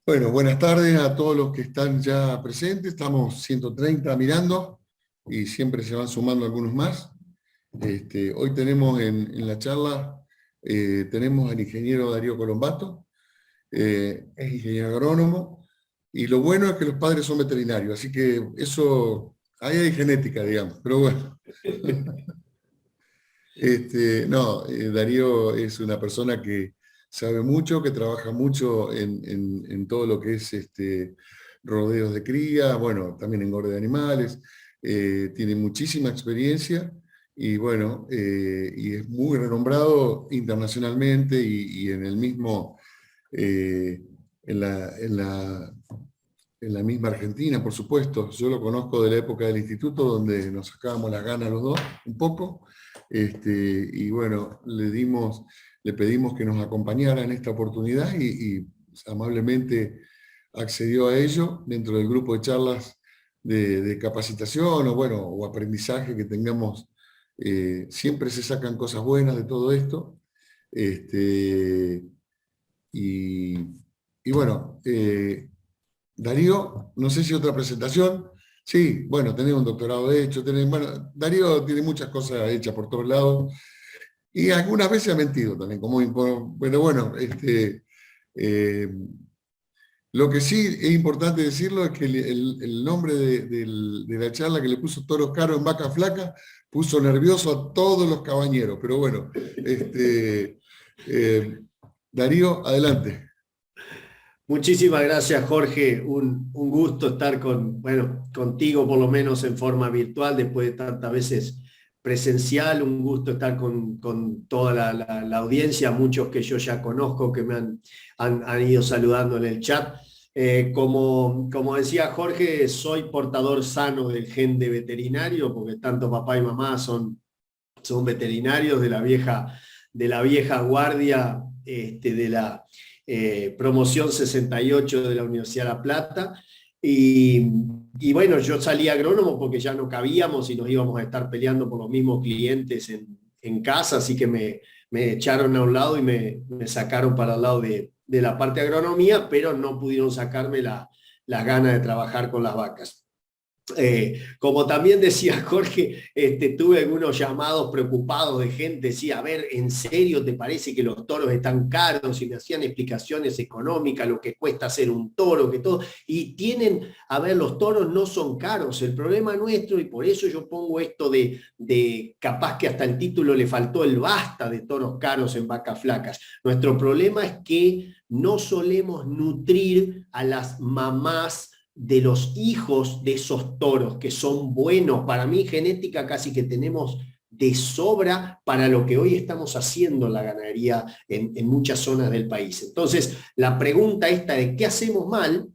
Bueno, buenas tardes a todos los que están ya presentes. Estamos 130 mirando y siempre se van sumando algunos más. Hoy tenemos en la charla, tenemos al ingeniero Darío Colombato, es ingeniero agrónomo, y lo bueno es que los padres son veterinarios, así que eso, ahí hay genética, digamos, pero bueno. No, Darío es una persona que sabe mucho, que trabaja mucho en todo lo que es rodeos de cría, bueno, también engorde de animales, tiene muchísima experiencia y bueno, y es muy renombrado internacionalmente y en el mismo, eh, en la misma Argentina, por supuesto. Yo lo conozco de la época del instituto, donde nos sacábamos las ganas los dos, un poco. Y bueno, le pedimos que nos acompañara en esta oportunidad y amablemente accedió a ello dentro del grupo de charlas de capacitación o, bueno, o aprendizaje que tengamos. Siempre se sacan cosas buenas de todo esto. Este, y, y bueno, Darío, no sé si otra presentación. Sí, bueno, tenés un doctorado hecho, bueno, Darío tiene muchas cosas hechas por todos lados y algunas veces ha mentido también, pero bueno, eh, lo que sí es importante decirlo es que el nombre de la charla que le puso Toros Caros en Vaca Flaca puso nervioso a todos los cabañeros, pero bueno, eh, Darío, adelante. Muchísimas gracias, Jorge. Un gusto estar bueno, contigo por lo menos en forma virtual después de tantas veces presencial. Un gusto estar con toda la audiencia, muchos que yo ya conozco que me han ido saludando en el chat. Como decía Jorge, soy portador sano del gen de veterinario, porque tanto papá y mamá son veterinarios de la vieja guardia, de la promoción 68 de la Universidad de La Plata. Y bueno, yo salí agrónomo porque ya no cabíamos y nos íbamos a estar peleando por los mismos clientes en casa, así que me echaron a un lado y me sacaron para el lado de la parte de agronomía, pero no pudieron sacarme las ganas de trabajar con las vacas. Como también decía Jorge, tuve algunos llamados preocupados de gente, decía, a ver, ¿en serio te parece que los toros están caros? Y me hacían explicaciones económicas, lo que cuesta hacer un toro, que todo, y a ver, los toros no son caros, el problema nuestro, y por eso yo pongo esto de capaz que hasta el título le faltó el basta de toros caros en vacas flacas. Nuestro problema es que no solemos nutrir a las mamás de los hijos de esos toros que son buenos. Para mí, genética casi que tenemos de sobra para lo que hoy estamos haciendo en la ganadería en muchas zonas del país. Entonces, la pregunta esta de qué hacemos mal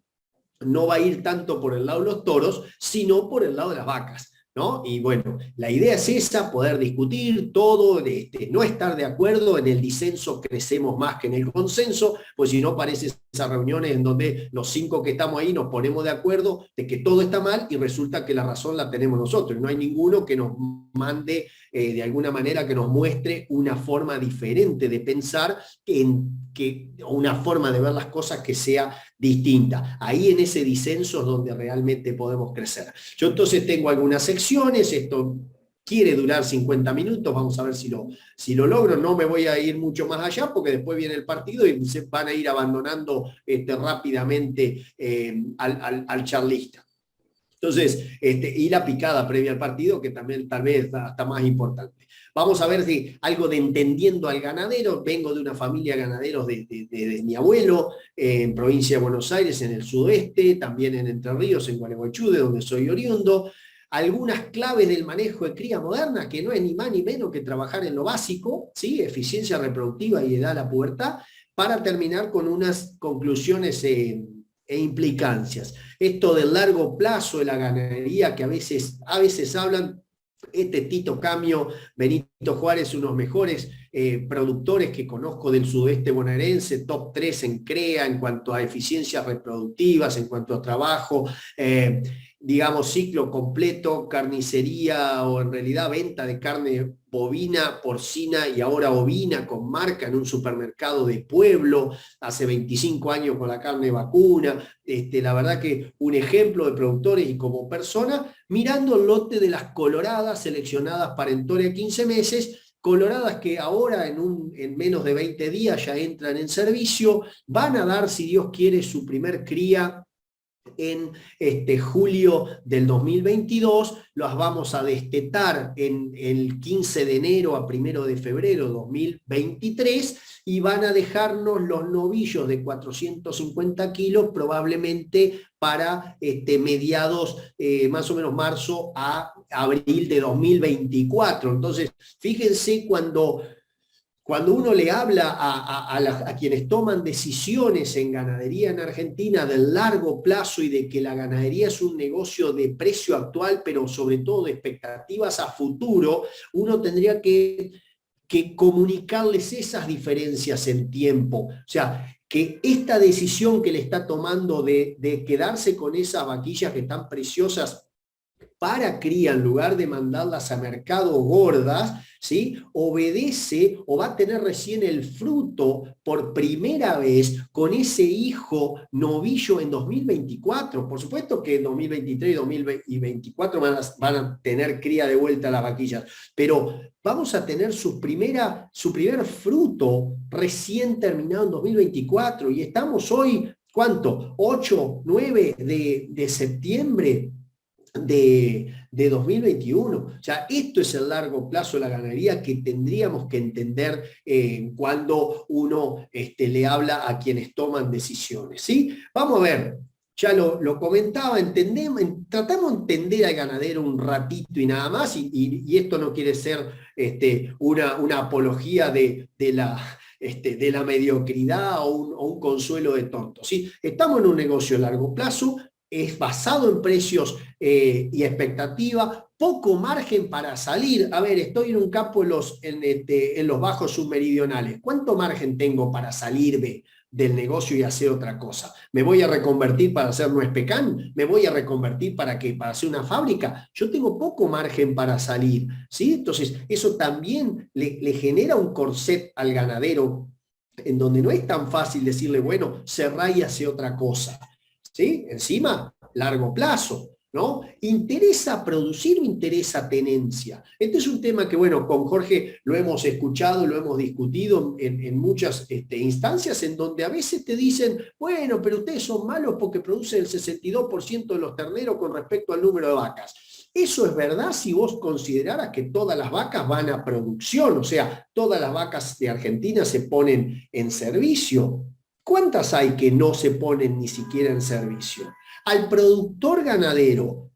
no va a ir tanto por el lado de los toros, sino por el lado de las vacas, ¿no? Y bueno, la idea es esa, poder discutir todo, no estar de acuerdo, en el disenso crecemos más que en el consenso, pues si no parece esas reuniones en donde los 5 que estamos ahí nos ponemos de acuerdo de que todo está mal y resulta que la razón la tenemos nosotros, no hay ninguno que nos mande de alguna manera que nos muestre una forma diferente de pensar, una forma de ver las cosas que sea distinta. Ahí en ese disenso es donde realmente podemos crecer. Yo entonces tengo algunas secciones, esto quiere durar 50 minutos, vamos a ver si lo logro, no me voy a ir mucho más allá porque después viene el partido y se van a ir abandonando rápidamente al charlista. Entonces, y la picada previa al partido, que también tal vez hasta más importante. Vamos a ver si algo de entendiendo al ganadero. Vengo de una familia de ganaderos de mi abuelo, en provincia de Buenos Aires, en el sudoeste, también en Entre Ríos, en Gualeguaychú, de donde soy oriundo. Algunas claves del manejo de cría moderna, que no es ni más ni menos que trabajar en lo básico, ¿sí? Eficiencia reproductiva y edad a la pubertad, para terminar con unas conclusiones e implicancias. Esto del largo plazo de la ganadería que a veces hablan, Tito Camio, Benito Juárez, unos mejores productores que conozco del sudeste bonaerense, top 3 en CREA en cuanto a eficiencias reproductivas, en cuanto a trabajo, digamos, ciclo completo, carnicería o en realidad venta de carne bovina, porcina y ahora ovina con marca en un supermercado de pueblo, hace 25 años con la carne vacuna, la verdad que un ejemplo de productores y como persona, mirando el lote de las coloradas seleccionadas para Entoria 15 meses, coloradas que ahora en menos de 20 días ya entran en servicio, van a dar, si Dios quiere, su primer cría en julio del 2022, las vamos a destetar en el 15 de enero a 1 de febrero de 2023 y van a dejarnos los novillos de 450 kilos probablemente para mediados, más o menos marzo a abril de 2024. Entonces, fíjense cuando uno le habla a quienes toman decisiones en ganadería en Argentina del largo plazo y de que la ganadería es un negocio de precio actual, pero sobre todo de expectativas a futuro, uno tendría que comunicarles esas diferencias en tiempo. O sea, que esta decisión que le está tomando de quedarse con esas vaquillas que están preciosas para cría en lugar de mandarlas a mercado gordas, ¿sí? Obedece o va a tener recién el fruto por primera vez con ese hijo novillo en 2024. Por supuesto que en 2023 y 2024 van a tener cría de vuelta las vaquillas, pero vamos a tener su primer fruto recién terminado en 2024 y estamos hoy, ¿cuánto? 8, 9 de septiembre de 2021. O sea, esto es el largo plazo de la ganadería que tendríamos que entender cuando uno le habla a quienes toman decisiones, ¿sí? Vamos a ver, ya lo comentaba, tratamos de entender al ganadero un ratito y nada más, y esto no quiere ser una apología de la mediocridad o un consuelo de tontos, ¿sí? Estamos en un negocio a largo plazo, es basado en precios y expectativa, poco margen para salir. A ver, estoy en un campo en los bajos submeridionales. ¿Cuánto margen tengo para salir del negocio y hacer otra cosa? ¿Me voy a reconvertir para hacer nuez pecan? ¿Me voy a reconvertir para qué? ¿Para hacer una fábrica? Yo tengo poco margen para salir, ¿sí? Entonces, eso también le genera un corset al ganadero en donde no es tan fácil decirle, bueno, cerrá y hace otra cosa. ¿Sí? Encima, largo plazo, ¿no? ¿Interesa producir o interesa tenencia? Este es un tema que, bueno, con Jorge lo hemos escuchado, lo hemos discutido en muchas instancias en donde a veces te dicen, bueno, pero ustedes son malos porque producen el 62% de los terneros con respecto al número de vacas. Eso es verdad si vos consideraras que todas las vacas van a producción, o sea, todas las vacas de Argentina se ponen en servicio. ¿Cuántas hay que no se ponen ni siquiera en servicio? Al productor ganadero,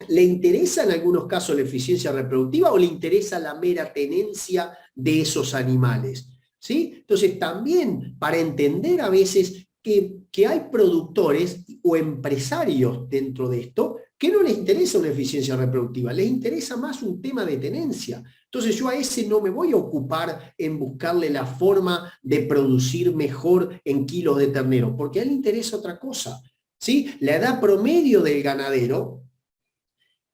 ¿le interesa en algunos casos la eficiencia reproductiva o le interesa la mera tenencia de esos animales? ¿Sí? Entonces, también para entender a veces que hay productores o empresarios dentro de esto que no les interesa una eficiencia reproductiva, les interesa más un tema de tenencia. Entonces yo a ese no me voy a ocupar en buscarle la forma de producir mejor en kilos de ternero, porque a él le interesa otra cosa, ¿sí? La edad promedio del ganadero,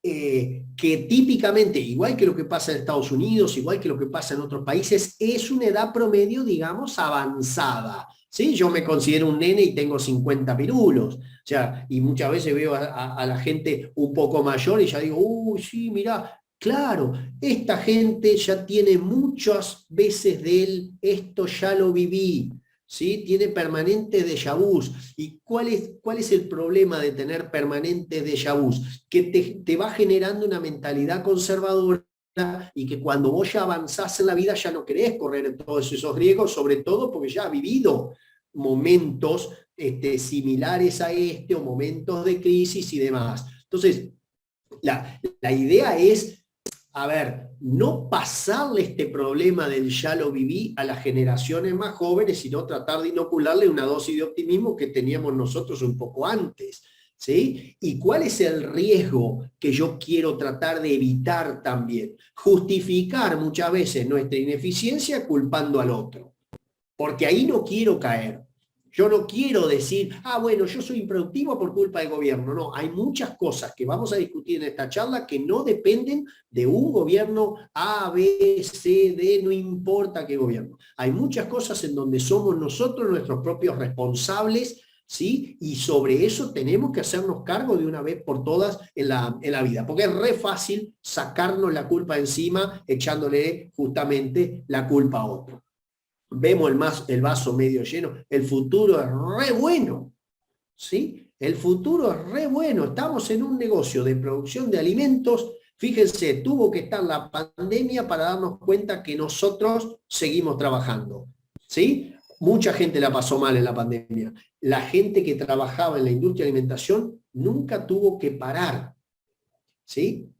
que típicamente, igual que lo que pasa en Estados Unidos, igual que lo que pasa en otros países, es una edad promedio, digamos, avanzada. ¿Sí? Yo me considero un nene y tengo 50 pirulos. O sea, y muchas veces veo a la gente un poco mayor y ya digo, uy, sí, mirá, claro, esta gente ya tiene muchas veces de él, esto ya lo viví. ¿Sí? Tiene permanentes déjà vus. ¿Y cuál es el problema de tener permanentes déjà vus? Que te va generando una mentalidad conservadora y que cuando vos ya avanzás en la vida ya no querés correr todos esos riesgos, sobre todo porque ya has vivido momentos similares a o momentos de crisis y demás. Entonces, la idea es, a ver, no pasarle este problema del ya lo viví a las generaciones más jóvenes, sino tratar de inocularle una dosis de optimismo que teníamos nosotros un poco antes. ¿Sí? ¿Y cuál es el riesgo que yo quiero tratar de evitar también? Justificar muchas veces nuestra ineficiencia culpando al otro, porque ahí no quiero caer. Yo no quiero decir, bueno, yo soy improductivo por culpa del gobierno. No, hay muchas cosas que vamos a discutir en esta charla que no dependen de un gobierno A, B, C, D, no importa qué gobierno. Hay muchas cosas en donde somos nosotros nuestros propios responsables, ¿sí? Y sobre eso tenemos que hacernos cargo de una vez por todas en la vida, porque es re fácil sacarnos la culpa encima echándole justamente la culpa a otro. Vemos el vaso medio lleno, el futuro es re bueno, ¿sí? El futuro es re bueno, estamos en un negocio de producción de alimentos, fíjense, tuvo que estar la pandemia para darnos cuenta que nosotros seguimos trabajando, ¿sí? Mucha gente la pasó mal en la pandemia. La gente que trabajaba en la industria de alimentación nunca tuvo que parar, ¿sí?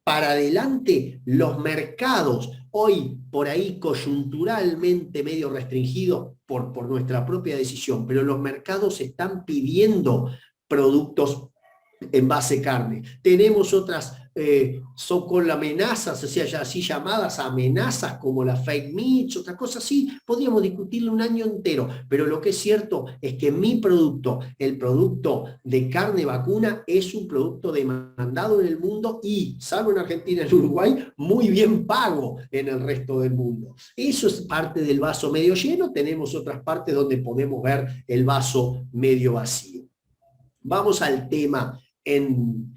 Para adelante los mercados, hoy por ahí coyunturalmente medio restringidos por nuestra propia decisión, pero los mercados están pidiendo productos en base carne. Tenemos otras con amenazas, o sea, ya así llamadas amenazas como la fake meats, otras cosas así, podríamos discutirlo un año entero, pero lo que es cierto es que mi producto, el producto de carne vacuna, es un producto demandado en el mundo y, salvo en Argentina y en Uruguay, muy bien pago en el resto del mundo. Eso es parte del vaso medio lleno, tenemos otras partes donde podemos ver el vaso medio vacío. Vamos al tema en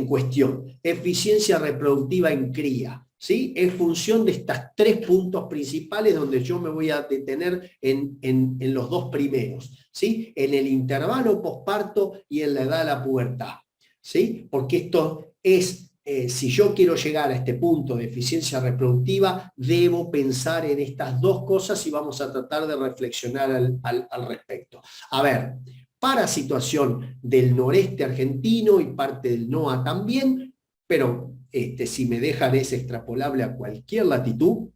cuestión. Eficiencia reproductiva en cría, ¿sí? Es función de estos 3 puntos principales donde yo me voy a detener en los 2 primeros, ¿sí? En el intervalo posparto y en la edad de la pubertad, ¿sí? Porque esto es, si yo quiero llegar a este punto de eficiencia reproductiva, debo pensar en estas 2 cosas y vamos a tratar de reflexionar al respecto. A ver, para situación del noreste argentino y parte del NOA también, pero si me dejan es extrapolable a cualquier latitud,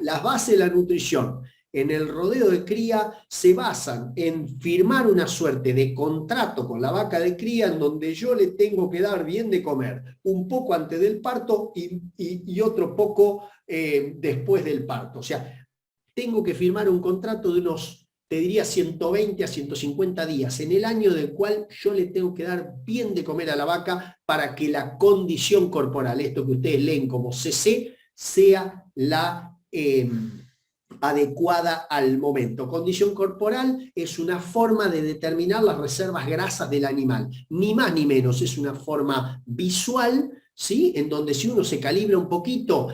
las bases de la nutrición en el rodeo de cría se basan en firmar una suerte de contrato con la vaca de cría en donde yo le tengo que dar bien de comer, un poco antes del parto y otro poco después del parto. O sea, tengo que firmar un contrato de unos, te diría 120 a 150 días, en el año del cual yo le tengo que dar bien de comer a la vaca para que la condición corporal, esto que ustedes leen como CC, sea la adecuada al momento. Condición corporal es una forma de determinar las reservas grasas del animal, ni más ni menos, es una forma visual, ¿sí? En donde si uno se calibra un poquito,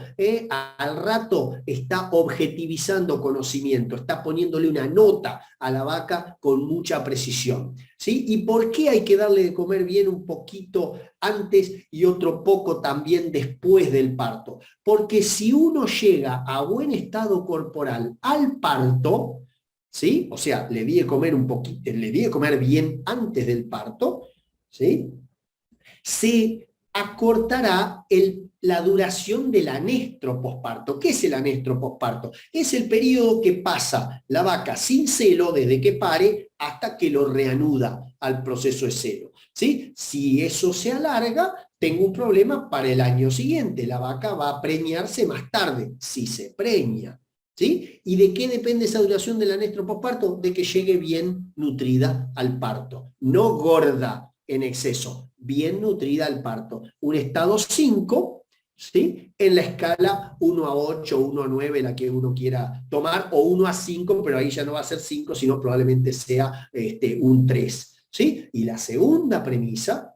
al rato está objetivizando conocimiento, está poniéndole una nota a la vaca con mucha precisión, ¿sí? ¿Y por qué hay que darle de comer bien un poquito antes y otro poco también después del parto? Porque si uno llega a buen estado corporal al parto, ¿sí? O sea, le di de comer un poquito, le di de comer bien antes del parto, ¿sí? Se acortará la duración del anestro posparto. ¿Qué es el anestro posparto? Es el periodo que pasa la vaca sin celo desde que pare hasta que lo reanuda al proceso de celo, ¿sí? Si eso se alarga, tengo un problema para el año siguiente. La vaca va a preñarse más tarde, si se preña, ¿sí? ¿Y de qué depende esa duración del anestro posparto? De que llegue bien nutrida al parto, no gorda en exceso, bien nutrida al parto. Un estado 5, ¿sí? En la escala 1 a 8, 1 a 9, la que uno quiera tomar, o 1 a 5, pero ahí ya no va a ser 5, sino probablemente sea un 3, ¿sí? Y la segunda premisa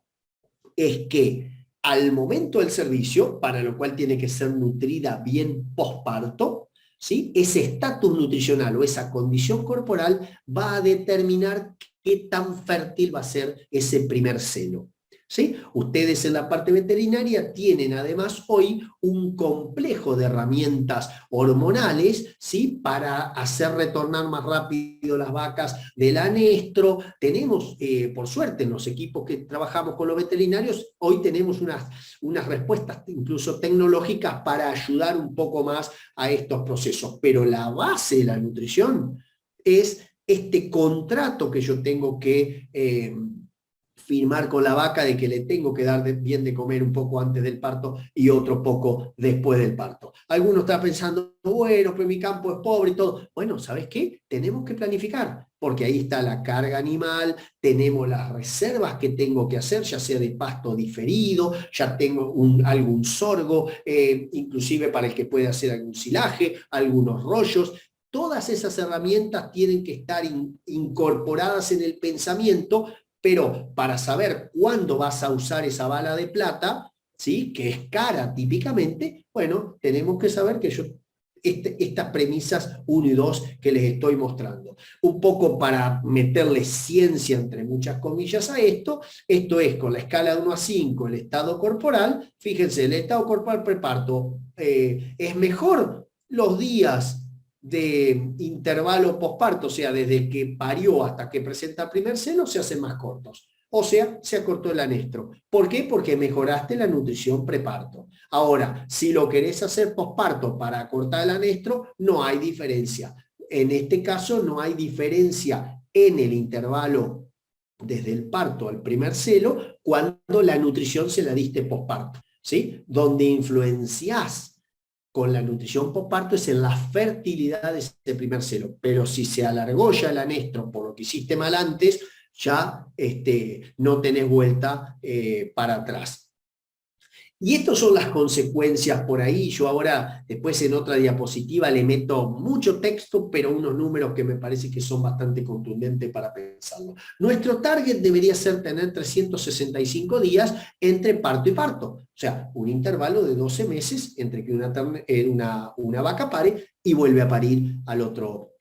es que al momento del servicio, para lo cual tiene que ser nutrida bien posparto, ¿sí? Ese estatus nutricional o esa condición corporal va a determinar qué tan fértil va a ser ese primer seno, ¿sí? Ustedes en la parte veterinaria tienen además hoy un complejo de herramientas hormonales, ¿sí? Para hacer retornar más rápido las vacas del anestro. Tenemos, por suerte, en los equipos que trabajamos con los veterinarios, hoy tenemos unas respuestas incluso tecnológicas para ayudar un poco más a estos procesos. Pero la base de la nutrición es este contrato que yo tengo que firmar con la vaca de que le tengo que dar bien de comer un poco antes del parto y otro poco después del parto. Algunos están pensando, bueno, pero mi campo es pobre y todo. Bueno, ¿sabes qué? Tenemos que planificar, porque ahí está la carga animal, tenemos las reservas que tengo que hacer, ya sea de pasto diferido, ya tengo algún sorgo, inclusive para el que puede hacer algún silaje, algunos rollos. Todas esas herramientas tienen que estar incorporadas en el pensamiento, pero para saber cuándo vas a usar esa bala de plata, ¿sí? Que es cara típicamente, bueno, tenemos que saber que estas premisas 1 y 2 que les estoy mostrando. Un poco para meterle ciencia, entre muchas comillas, a esto es con la escala de 1 a 5, el estado corporal. Fíjense, el estado corporal preparto es mejor los días de intervalo posparto, o sea, desde que parió hasta que presenta el primer seno, se hacen más cortos. O sea, se acortó el anestro. ¿Por qué? Porque mejoraste la nutrición preparto. Ahora, si lo querés hacer posparto para acortar el anestro, no hay diferencia. En este caso, no hay diferencia en el intervalo desde el parto al primer celo cuando la nutrición se la diste posparto, ¿sí? Donde influenciás con la nutrición posparto es en la fertilidad de ese primer celo. Pero si se alargó ya el anestro por lo que hiciste mal antes, ya no tenés vuelta para atrás. Y estas son las consecuencias por ahí. Yo ahora, después en otra diapositiva, le meto mucho texto, pero unos números que me parece que son bastante contundentes para pensarlo. Nuestro target debería ser tener 365 días entre parto y parto. O sea, un intervalo de 12 meses entre que una vaca pare y vuelve a parir al otro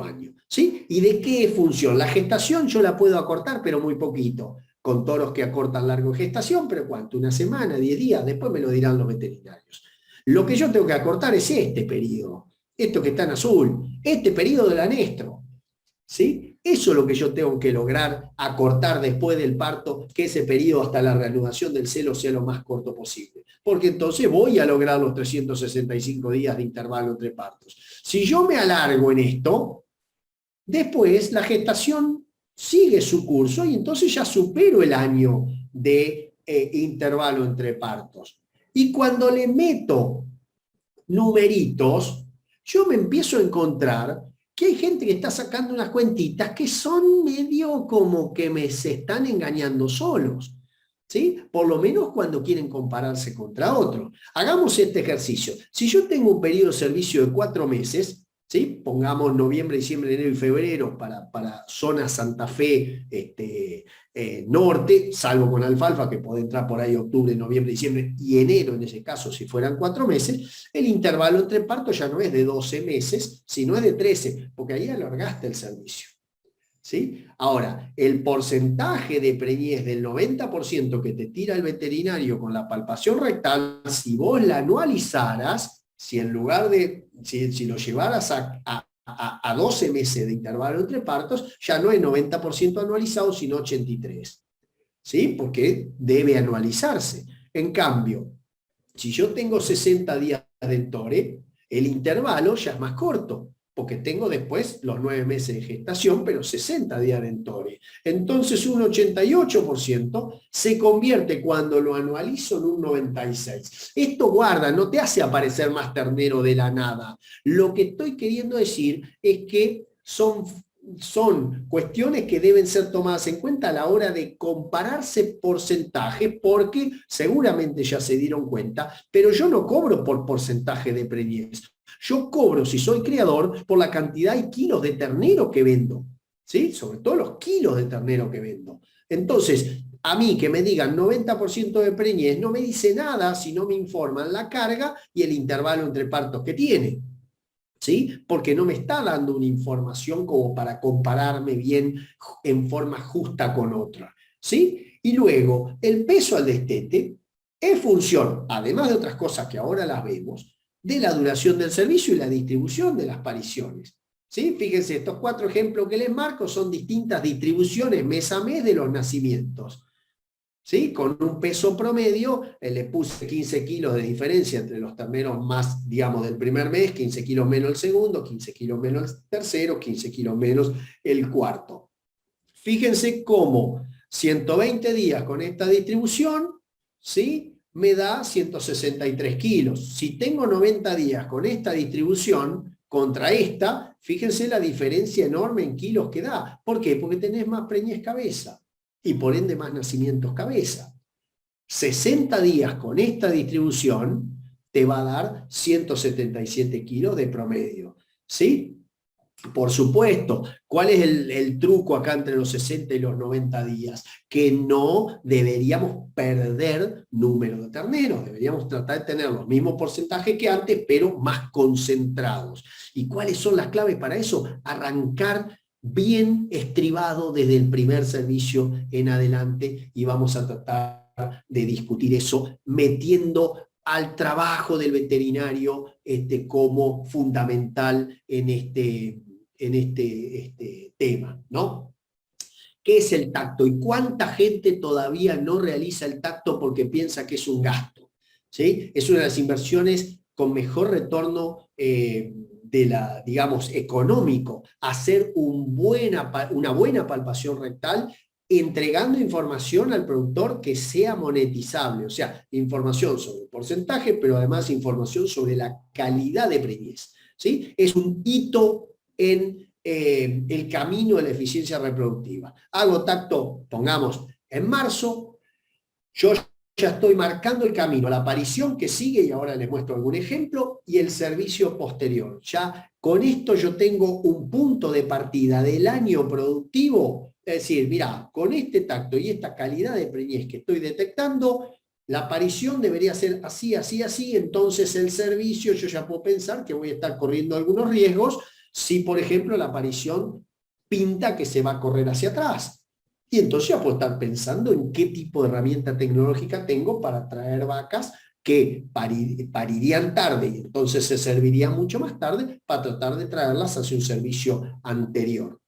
año. ¿Sí? ¿Y de qué función? La gestación yo la puedo acortar, pero muy poquito. Con toros que acortan largo en gestación, pero ¿cuánto? 1 semana, 10 días, después me lo dirán los veterinarios. Lo que yo tengo que acortar es este periodo, esto que está en azul, este periodo del anestro, ¿sí? Eso es lo que yo tengo que lograr acortar después del parto, que ese periodo hasta la reanudación del celo sea lo más corto posible, porque entonces voy a lograr los 365 días de intervalo entre partos. Si yo me alargo en esto, después la gestación sigue su curso y entonces ya supero el año de intervalo entre partos. Y cuando le meto numeritos, yo me empiezo a encontrar que hay gente que está sacando unas cuentitas que son medio como que se están engañando solos, ¿sí? Por lo menos cuando quieren compararse contra otros. Hagamos este ejercicio. Si yo tengo un periodo de servicio de 4 meses, ¿sí? Pongamos noviembre, diciembre, enero y febrero para zona Santa Fe norte, salvo con alfalfa, que puede entrar por ahí octubre, noviembre, diciembre y enero, en ese caso, si fueran 4 meses, el intervalo entre partos ya no es de 12 meses, sino es de 13, porque ahí alargaste el servicio. ¿Sí? Ahora, el porcentaje de preñez del 90% que te tira el veterinario con la palpación rectal, si vos la anualizaras, si en lugar de, si lo llevaras a 12 meses de intervalo entre partos, ya no es 90% anualizado, sino 83%. ¿Sí? Porque debe anualizarse. En cambio, si yo tengo 60 días de entore, el intervalo ya es más corto, porque tengo después los 9 meses de gestación, pero 60 días de entore. Entonces un 88% se convierte cuando lo anualizo en un 96%. Esto guarda, no te hace aparecer más ternero de la nada. Lo que estoy queriendo decir es que son cuestiones que deben ser tomadas en cuenta a la hora de compararse porcentajes, porque seguramente ya se dieron cuenta, pero yo no cobro por porcentaje de preñez. Yo cobro, si soy criador, por la cantidad y kilos de ternero que vendo, ¿sí? Sobre todo los kilos de ternero que vendo. Entonces, a mí que me digan 90% de preñez no me dice nada si no me informan la carga y el intervalo entre partos que tiene. ¿Sí? Porque no me está dando una información como para compararme bien en forma justa con otra. ¿Sí? Y luego, el peso al destete es función, además de otras cosas que ahora las vemos, de la duración del servicio y la distribución de las pariciones. ¿Sí? Fíjense, estos 4 ejemplos que les marco son distintas distribuciones mes a mes de los nacimientos. ¿Sí? Con un peso promedio, le puse 15 kilos de diferencia entre los terneros más, digamos, del primer mes, 15 kilos menos el segundo, 15 kilos menos el tercero, 15 kilos menos el cuarto. Fíjense cómo, 120 días con esta distribución, ¿sí? Me da 163 kilos. Si tengo 90 días con esta distribución contra esta, fíjense la diferencia enorme en kilos que da. ¿Por qué? Porque tenés más preñez cabeza y por ende más nacimientos cabeza. 60 días con esta distribución te va a dar 177 kilos de promedio, ¿sí? Por supuesto, ¿cuál es el truco acá entre los 60 y los 90 días? Que no deberíamos perder número de terneros, deberíamos tratar de tener los mismos porcentajes que antes, pero más concentrados. ¿Y cuáles son las claves para eso? Arrancar bien estribado desde el primer servicio en adelante, y vamos a tratar de discutir eso metiendo al trabajo del veterinario como fundamental en este tema, ¿no? ¿Qué es el tacto? ¿Y cuánta gente todavía no realiza el tacto porque piensa que es un gasto? ¿Sí? Es una de las inversiones con mejor retorno digamos, económico. Hacer una buena palpación rectal, entregando información al productor que sea monetizable, o sea, información sobre el porcentaje, pero además información sobre la calidad de preñez, ¿sí? Es un hito en el camino de la eficiencia reproductiva. Hago tacto, pongamos, en marzo, yo ya estoy marcando el camino, la aparición que sigue, y ahora les muestro algún ejemplo, y el servicio posterior. Ya con esto yo tengo un punto de partida del año productivo, es decir, mirá, con este tacto y esta calidad de preñez que estoy detectando, la aparición debería ser así, así, así, entonces el servicio yo ya puedo pensar que voy a estar corriendo algunos riesgos si, por ejemplo, la aparición pinta que se va a correr hacia atrás. Y entonces ya puedo estar pensando en qué tipo de herramienta tecnológica tengo para traer vacas que parirían tarde y entonces se servirían mucho más tarde para tratar de traerlas hacia un servicio anterior.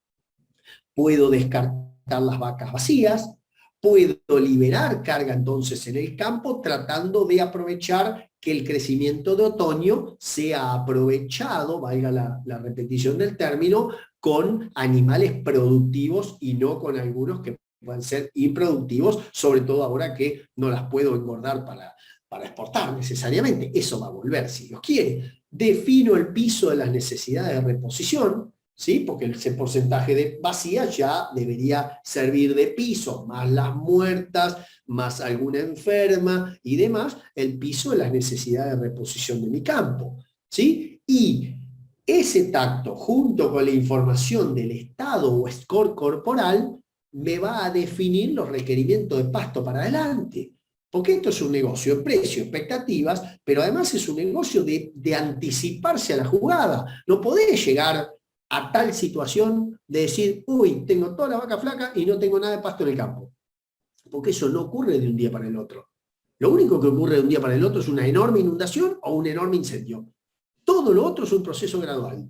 Puedo descartar las vacas vacías, puedo liberar carga entonces en el campo tratando de aprovechar que el crecimiento de otoño sea aprovechado, valga la repetición del término, con animales productivos y no con algunos que puedan ser improductivos, sobre todo ahora que no las puedo engordar para exportar necesariamente. Eso va a volver si Dios quiere. Defino el piso de las necesidades de reposición, ¿sí? Porque ese porcentaje de vacías ya debería servir de piso, más las muertas, más alguna enferma y demás, el piso de las necesidades de reposición de mi campo, ¿sí? Y ese tacto, junto con la información del estado o score corporal, me va a definir los requerimientos de pasto para adelante. Porque esto es un negocio de precio, expectativas, pero además es un negocio de anticiparse a la jugada. No podés llegar a tal situación de decir, uy, tengo toda la vaca flaca y no tengo nada de pasto en el campo. Porque eso no ocurre de un día para el otro. Lo único que ocurre de un día para el otro es una enorme inundación o un enorme incendio. Todo lo otro es un proceso gradual.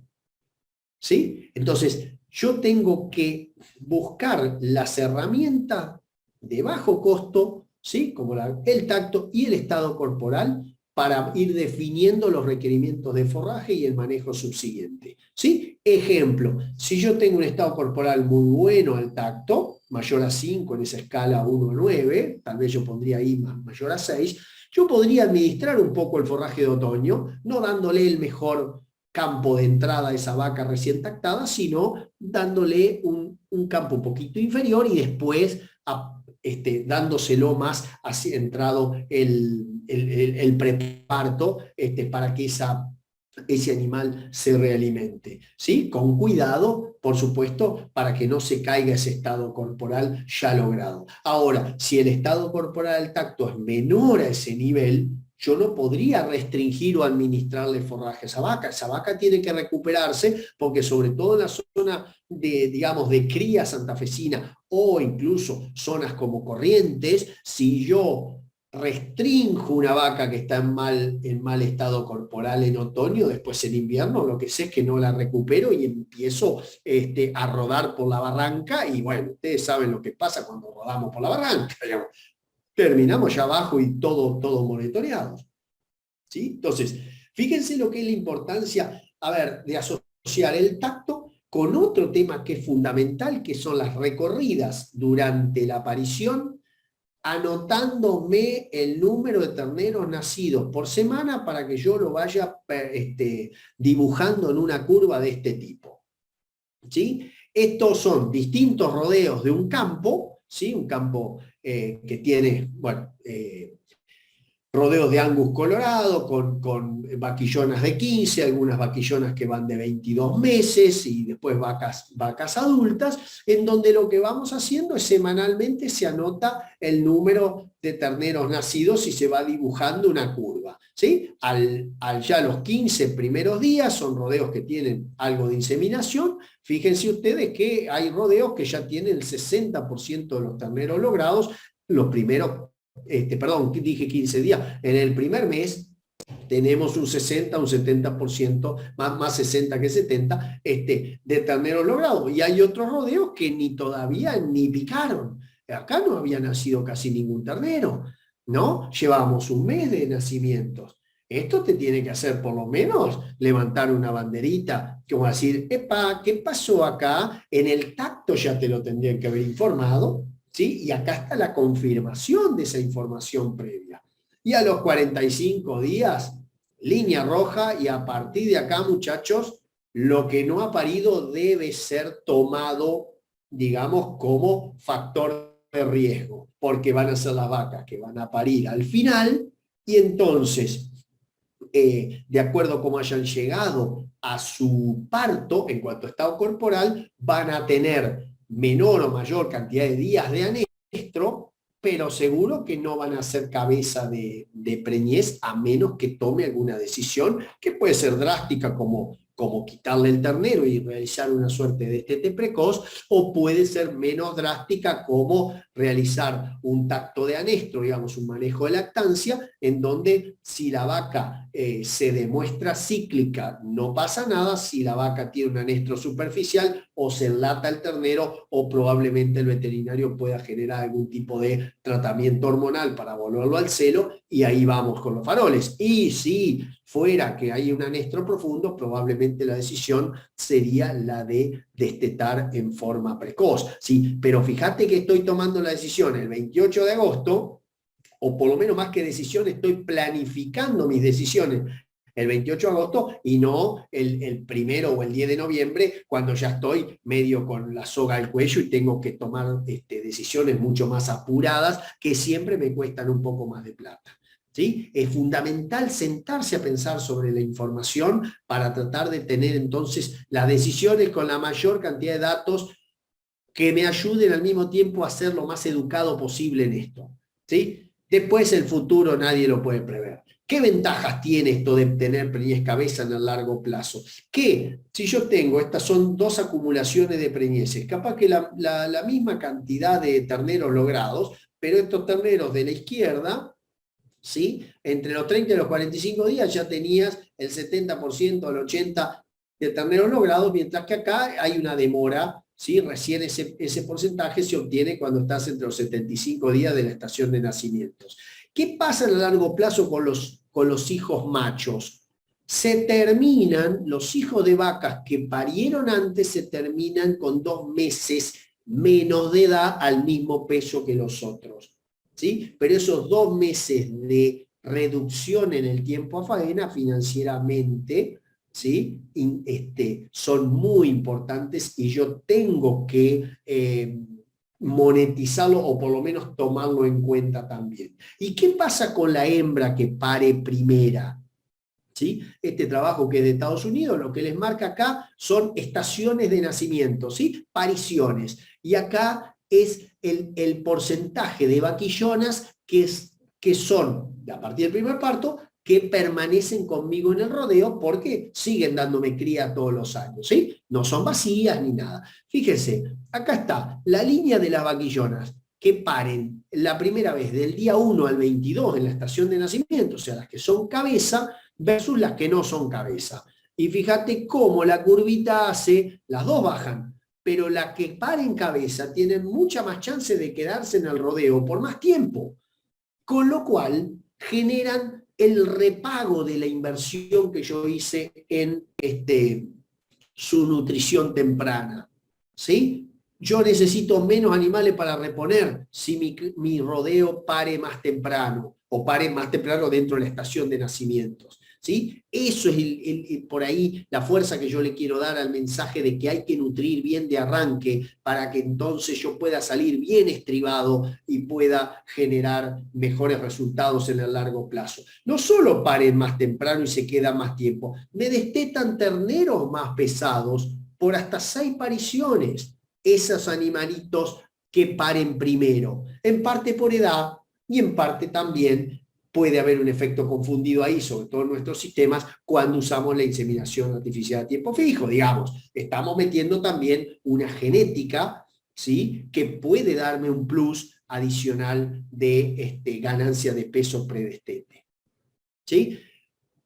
¿Sí? Entonces, yo tengo que buscar las herramientas de bajo costo, ¿sí? Como el tacto y el estado corporal, para ir definiendo los requerimientos de forraje y el manejo subsiguiente, ¿sí? Ejemplo, si yo tengo un estado corporal muy bueno al tacto, mayor a 5 en esa escala 1 a 9, tal vez yo pondría ahí mayor a 6, yo podría administrar un poco el forraje de otoño, no dándole el mejor campo de entrada a esa vaca recién tactada, sino dándole un campo un poquito inferior y después dándoselo más así entrado el preparto para que ese animal se realimente, ¿sí? Con cuidado, por supuesto, para que no se caiga ese estado corporal ya logrado. Ahora, si el estado corporal del tacto es menor a ese nivel, yo no podría restringir o administrarle forraje a esa vaca. Esa vaca tiene que recuperarse porque sobre todo en la zona digamos, de cría santafesina o incluso zonas como Corrientes, si yo restrinjo una vaca que está en mal estado corporal en otoño, después en invierno lo que sé es que no la recupero y empiezo a rodar por la barranca y bueno, ustedes saben lo que pasa cuando rodamos por la barranca, digamos. Terminamos ya abajo y todo monitoreados, ¿sí? Entonces, fíjense lo que es la importancia, a ver, de asociar el tacto con otro tema que es fundamental, que son las recorridas durante la aparición, anotándome el número de terneros nacidos por semana para que yo lo vaya dibujando en una curva de este tipo. ¿Sí? Estos son distintos rodeos de un campo, ¿sí? Un campo que tiene, bueno, rodeos de Angus colorado, con vaquillonas de 15, algunas vaquillonas que van de 22 meses y después vacas adultas, en donde lo que vamos haciendo es semanalmente se anota el número de terneros nacidos y se va dibujando una curva. ¿Sí? Ya los 15 primeros días son rodeos que tienen algo de inseminación. Fíjense ustedes que hay rodeos que ya tienen el 60% de los terneros logrados los primeros. Perdón, dije 15 días, en el primer mes tenemos un 60, un 70%, más 60 que 70, de terneros logrados. Y hay otros rodeos que ni todavía ni picaron. Acá no había nacido casi ningún ternero, ¿no? Llevamos un mes de nacimientos. Esto te tiene que hacer por lo menos levantar una banderita, como decir, epa, ¿qué pasó acá? En el tacto ya te lo tendrían que haber informado, ¿sí? Y acá está la confirmación de esa información previa. Y a los 45 días, línea roja, y a partir de acá, muchachos, lo que no ha parido debe ser tomado, digamos, como factor de riesgo, porque van a ser las vacas que van a parir al final, y entonces, de acuerdo a cómo hayan llegado a su parto, en cuanto a estado corporal, van a tener menor o mayor cantidad de días de anestro, pero seguro que no van a ser cabeza de preñez a menos que tome alguna decisión que puede ser drástica como quitarle el ternero y realizar una suerte de destete precoz, o puede ser menos drástica como realizar un tacto de anestro, digamos un manejo de lactancia, en donde si la vaca se demuestra cíclica no pasa nada, si la vaca tiene un anestro superficial o se enlata el ternero, o probablemente el veterinario pueda generar algún tipo de tratamiento hormonal para volverlo al celo, y ahí vamos con los faroles. Y si fuera que hay un anestro profundo, probablemente la decisión sería la de destetar en forma precoz. ¿Sí? Pero fíjate que estoy tomando la decisión el 28 de agosto, o por lo menos más que decisión, estoy planificando mis decisiones el 28 de agosto y no el 1 o el 10 de noviembre, cuando ya estoy medio con la soga al cuello y tengo que tomar decisiones mucho más apuradas, que siempre me cuestan un poco más de plata. ¿Sí? Es fundamental sentarse a pensar sobre la información para tratar de tener entonces las decisiones con la mayor cantidad de datos que me ayuden al mismo tiempo a ser lo más educado posible en esto. ¿Sí? Después el futuro nadie lo puede prever. ¿Qué ventajas tiene esto de tener preñez cabeza en el largo plazo? Que si yo tengo, estas son dos acumulaciones de preñeces, capaz que la misma cantidad de terneros logrados, pero estos terneros de la izquierda, ¿sí? Entre los 30 y los 45 días ya tenías el 70%, el 80% de terneros logrados, mientras que acá hay una demora, ¿sí? Recién ese porcentaje se obtiene cuando estás entre los 75 días de la estación de nacimientos. ¿Qué pasa a largo plazo con los hijos machos? Se terminan, los hijos de vacas que parieron antes se terminan con 2 meses menos de edad al mismo peso que los otros. ¿Sí? Pero esos 2 meses de reducción en el tiempo a faena financieramente, ¿sí? Son muy importantes, y yo tengo que monetizarlo, o por lo menos tomarlo en cuenta también. ¿Y qué pasa con la hembra que pare primera? ¿Sí? Este trabajo que es de Estados Unidos, lo que les marca acá son estaciones de nacimiento, ¿sí? Pariciones. Y acá es el porcentaje de vaquillonas que son, a partir del primer parto, que permanecen conmigo en el rodeo porque siguen dándome cría todos los años, ¿sí? No son vacías ni nada. Fíjense, acá está la línea de las vaquillonas que paren la primera vez del día 1 al 22 en la estación de nacimiento, o sea, las que son cabeza versus las que no son cabeza. Y fíjate cómo la curvita hace, las dos bajan, pero la que paren cabeza tienen mucha más chance de quedarse en el rodeo por más tiempo, con lo cual generan el repago de la inversión que yo hice en su nutrición temprana, ¿sí? Yo necesito menos animales para reponer si mi rodeo pare más temprano o pare más temprano dentro de la estación de nacimientos, ¿sí? Eso es por ahí la fuerza que yo le quiero dar al mensaje de que hay que nutrir bien de arranque para que entonces yo pueda salir bien estribado y pueda generar mejores resultados en el largo plazo. No solo paren más temprano y se quedan más tiempo, me destetan terneros más pesados por hasta 6 pariciones. Esos animalitos que paren primero, en parte por edad y en parte también puede haber un efecto confundido ahí, sobre todo en nuestros sistemas, cuando usamos la inseminación artificial a tiempo fijo, digamos. Estamos metiendo también una genética, ¿sí?, que puede darme un plus adicional de ganancia de peso predestete, ¿sí?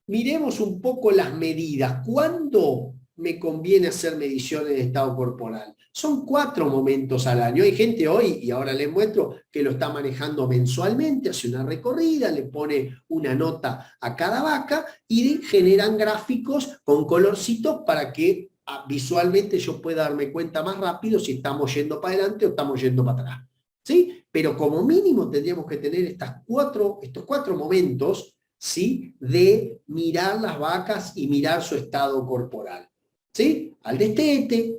Miremos un poco las medidas. ¿Cuándo me conviene hacer mediciones de estado corporal? Son 4 momentos al año. Hay gente hoy, y ahora les muestro, que lo está manejando mensualmente, hace una recorrida, le pone una nota a cada vaca y generan gráficos con colorcitos para que visualmente yo pueda darme cuenta más rápido si estamos yendo para adelante o estamos yendo para atrás, ¿sí? Pero como mínimo tendríamos que tener estos 4 momentos, ¿sí?, de mirar las vacas y mirar su estado corporal, ¿sí? Al destete,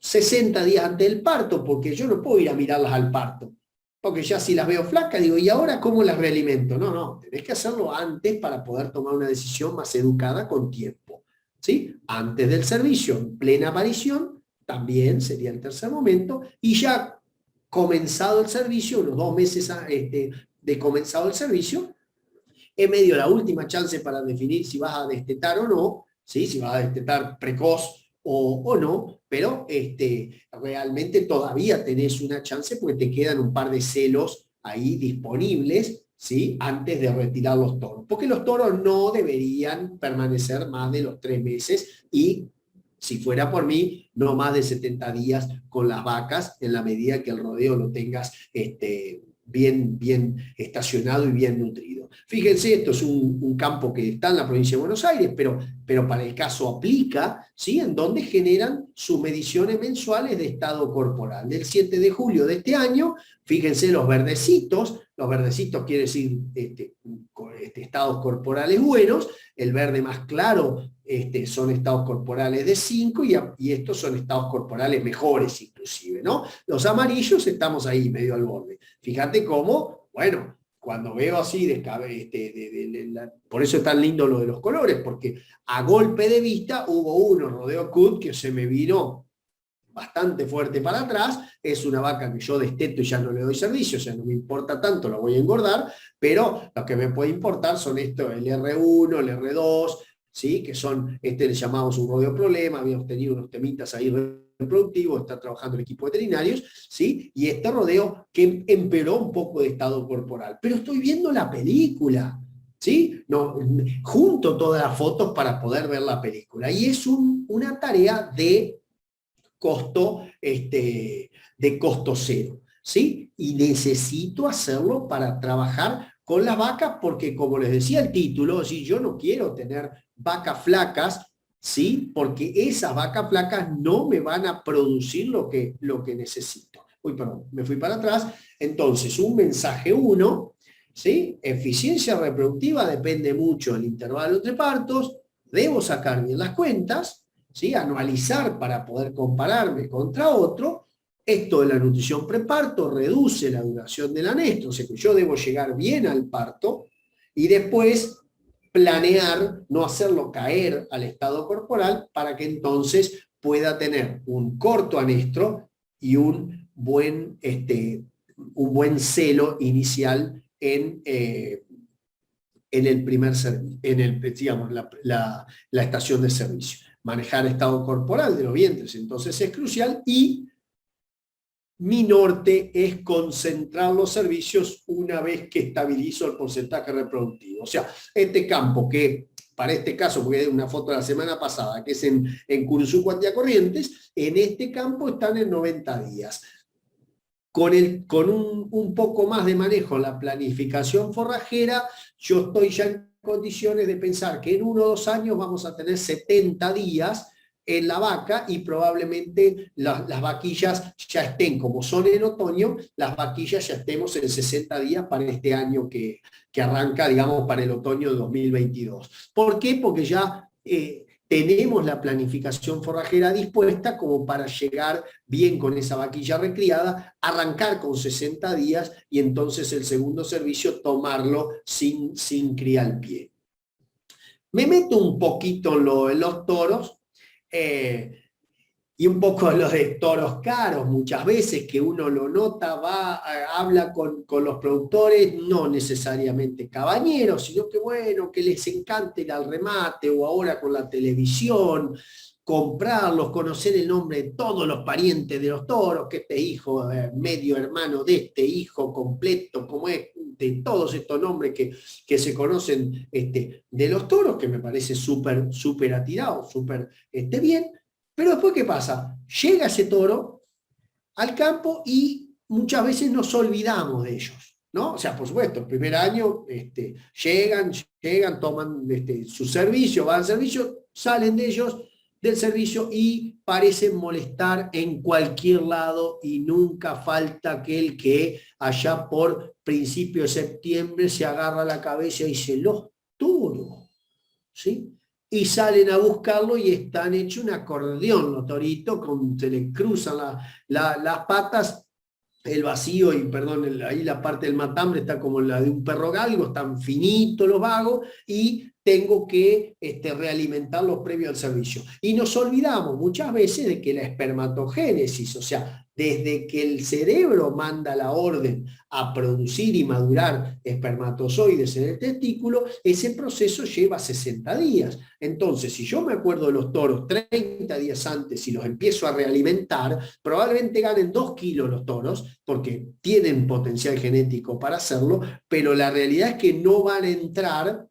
60 días antes del parto, porque yo no puedo ir a mirarlas al parto, porque ya si las veo flacas, digo, ¿y ahora cómo las realimento? No, tenés que hacerlo antes para poder tomar una decisión más educada con tiempo, ¿sí? Antes del servicio, en plena aparición, también sería el tercer momento, y ya comenzado el servicio, unos 2 meses de comenzado el servicio, en medio de la última chance para definir si vas a destetar o no, ¿sí?, si vas a destetar precoz o no, pero realmente todavía tenés una chance porque te quedan un par de celos ahí disponibles, ¿sí?, antes de retirar los toros, porque los toros no deberían permanecer más de los 3 meses y, si fuera por mí, no más de 70 días con las vacas, en la medida que el rodeo lo tengas bien estacionado y bien nutrido. Fíjense, esto es un campo que está en la provincia de Buenos Aires, pero para el caso aplica, ¿sí?, en donde generan sus mediciones mensuales de estado corporal. Del 7 de julio de este año, fíjense los verdecitos quiere decir estados corporales buenos, el verde más claro son estados corporales de 5 y estos son estados corporales mejores inclusive, ¿no? Los amarillos estamos ahí medio al borde. Fíjate cómo, bueno, cuando veo así, por eso es tan lindo lo de los colores, porque a golpe de vista hubo uno, Rodeo Cut, que se me vino bastante fuerte para atrás. Es una vaca que yo desteto y ya no le doy servicio, o sea, no me importa tanto, la voy a engordar, pero lo que me puede importar son estos, el R1, el R2, ¿sí?, que son, le llamamos un rodeo problema, habíamos tenido unos temitas ahí reproductivos, está trabajando el equipo de veterinarios, ¿sí?, y este rodeo que empeoró un poco de estado corporal. Pero estoy viendo la película, ¿sí? No, junto todas las fotos para poder ver la película. Y es una tarea de costo, de costo cero, ¿sí? Y necesito hacerlo para trabajar con las vacas porque, como les decía el título, ¿sí?, yo no quiero tener vacas flacas, ¿sí?, porque esas vacas flacas no me van a producir lo que necesito. Uy, perdón, me fui para atrás. Entonces, un mensaje 1, ¿sí? Eficiencia reproductiva depende mucho del intervalo entre partos, debo sacar bien las cuentas, ¿sí?, anualizar para poder compararme contra otro. Esto de la nutrición preparto reduce la duración del anestro, o sea que yo debo llegar bien al parto y después planear, no hacerlo caer al estado corporal para que entonces pueda tener un corto anestro y un buen celo inicial en el primer digamos, la estación de servicio. Manejar estado corporal de los vientres entonces es crucial y mi norte es concentrar los servicios una vez que estabilizo el porcentaje reproductivo. O sea, este campo que, para este caso, porque es una foto de la semana pasada, que es en Curuzú, Cuantía Corrientes, en este campo están en 90 días. Con un poco más de manejo en la planificación forrajera, yo estoy ya en condiciones de pensar que en 1 o 2 años vamos a tener 70 días en la vaca y probablemente las vaquillas ya estén, como son en otoño, las vaquillas ya estemos en 60 días para este año que arranca, digamos, para el otoño de 2022. ¿Por qué? Porque ya tenemos la planificación forrajera dispuesta como para llegar bien con esa vaquilla recriada, arrancar con 60 días y entonces el segundo servicio tomarlo sin cría al pie. Me meto un poquito en los toros y un poco en los de toros caros, muchas veces que uno lo nota, habla con los productores, no necesariamente cabañeros, sino que bueno, que les encante ir al remate o ahora con la televisión, comprarlos, conocer el nombre de todos los parientes de los toros, que este hijo, medio hermano de este hijo completo, como es, de todos estos nombres que se conocen de los toros, que me parece súper atirado, súper bien. Pero después, ¿qué pasa? Llega ese toro al campo y muchas veces nos olvidamos de ellos, ¿no? O sea, por supuesto, el primer año llegan, toman su servicio, van al servicio, salen de ellos del servicio y parecen molestar en cualquier lado y nunca falta aquel que allá por principio de septiembre se agarra la cabeza y dice, los toros, ¿sí? Y salen a buscarlo y están hechos un acordeón los toritos, se les cruzan las patas, el vacío y, perdón, ahí la parte del matambre está como la de un perro galgo, están finitos los vagos y tengo que realimentarlos previo al servicio. Y nos olvidamos muchas veces de que la espermatogénesis, o sea, desde que el cerebro manda la orden a producir y madurar espermatozoides en el testículo, ese proceso lleva 60 días. Entonces, si yo me acuerdo de los toros 30 días antes y los empiezo a realimentar, probablemente ganen 2 kilos los toros, porque tienen potencial genético para hacerlo, pero la realidad es que no van a entrar,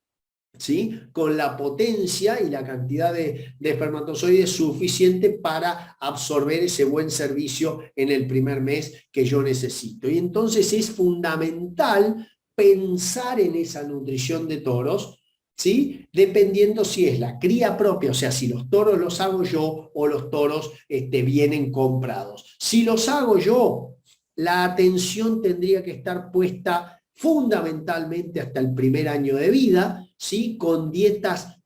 ¿sí?, con la potencia y la cantidad de espermatozoides suficiente para absorber ese buen servicio en el primer mes que yo necesito. Y entonces es fundamental pensar en esa nutrición de toros, ¿sí?, dependiendo si es la cría propia, o sea, si los toros los hago yo o los toros vienen comprados. Si los hago yo, la atención tendría que estar puesta fundamentalmente hasta el primer año de vida, ¿sí?, con dietas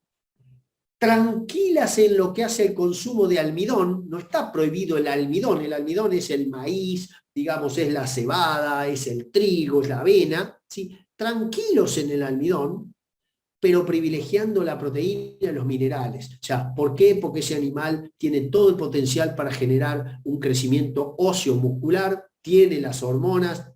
tranquilas en lo que hace el consumo de almidón. No está prohibido el almidón es el maíz, digamos, es la cebada, es el trigo, es la avena, ¿sí?, tranquilos en el almidón, pero privilegiando la proteína y los minerales. O sea, ¿por qué? Porque ese animal tiene todo el potencial para generar un crecimiento óseo muscular, tiene las hormonas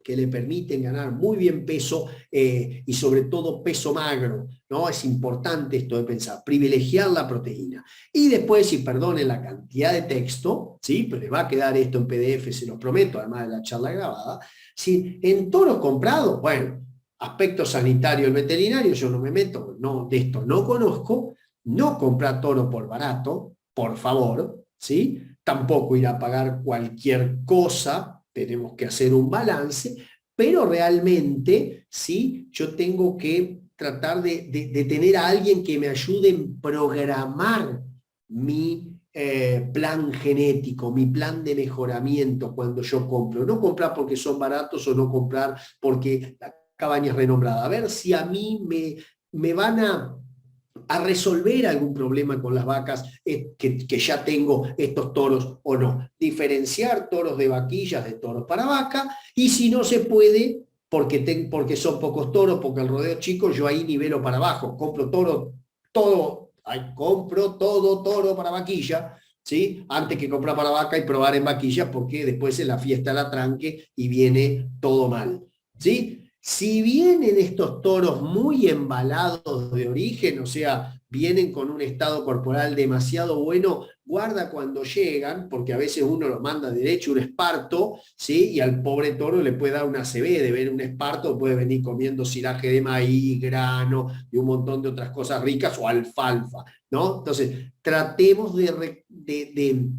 que le permiten ganar muy bien peso y sobre todo peso magro, ¿no? Es importante esto de pensar, privilegiar la proteína. Y después, si perdonen la cantidad de texto, ¿sí?, pero les va a quedar esto en PDF, se los prometo, además de la charla grabada, ¿sí?, en toros comprados, bueno, aspecto sanitario del veterinario, yo no me meto, no, de esto no conozco, no comprar toro por barato, por favor, ¿sí? Tampoco ir a pagar cualquier cosa, tenemos que hacer un balance, pero realmente, ¿sí?, yo tengo que tratar de tener a alguien que me ayude en programar mi plan genético, mi plan de mejoramiento cuando yo compro. No comprar porque son baratos o no comprar porque la cabaña es renombrada. A ver si a mí me van a resolver algún problema con las vacas que ya tengo estos toros o no. Diferenciar toros de vaquillas de toros para vaca, y si no se puede, porque son pocos toros, porque el rodeo chico, yo ahí nivelo para abajo, compro compro todo toro para vaquilla, ¿sí?, antes que comprar para vaca y probar en vaquilla, porque después en la fiesta la tranque y viene todo mal, ¿sí? Si vienen estos toros muy embalados de origen, o sea, vienen con un estado corporal demasiado bueno, guarda cuando llegan, porque a veces uno los manda derecho un esparto, ¿sí?, y al pobre toro le puede dar una ACV de ver un esparto, puede venir comiendo silaje de maíz, grano y un montón de otras cosas ricas, o alfalfa, ¿no? Entonces, tratemos de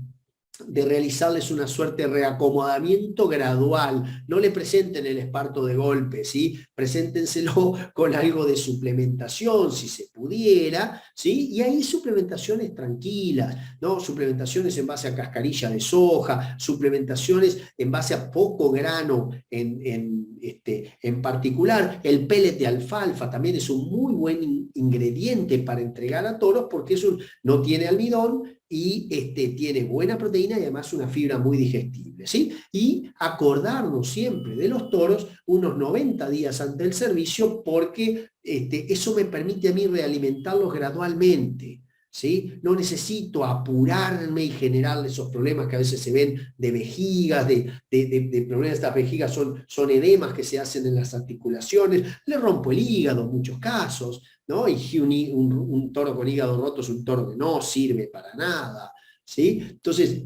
de realizarles una suerte de reacomodamiento gradual. No le presenten el esparto de golpe, ¿sí? Preséntenselo con algo de suplementación, si se pudiera, ¿sí? Y ahí suplementaciones tranquilas, ¿no? Suplementaciones en base a cascarilla de soja, suplementaciones en base a poco grano en particular. El pellet de alfalfa también es un muy buen ingrediente para entregar a toros porque no tiene almidón, y tiene buena proteína y además una fibra muy digestible, ¿sí? Y acordarnos siempre de los toros unos 90 días ante el servicio, porque eso me permite a mí realimentarlos gradualmente, ¿sí? No necesito apurarme y generarle esos problemas que a veces se ven de vejigas, de problemas. Estas vejigas son edemas que se hacen en las articulaciones, le rompo el hígado en muchos casos, ¿no? Y un toro con hígado roto es un toro que no sirve para nada, ¿sí? Entonces,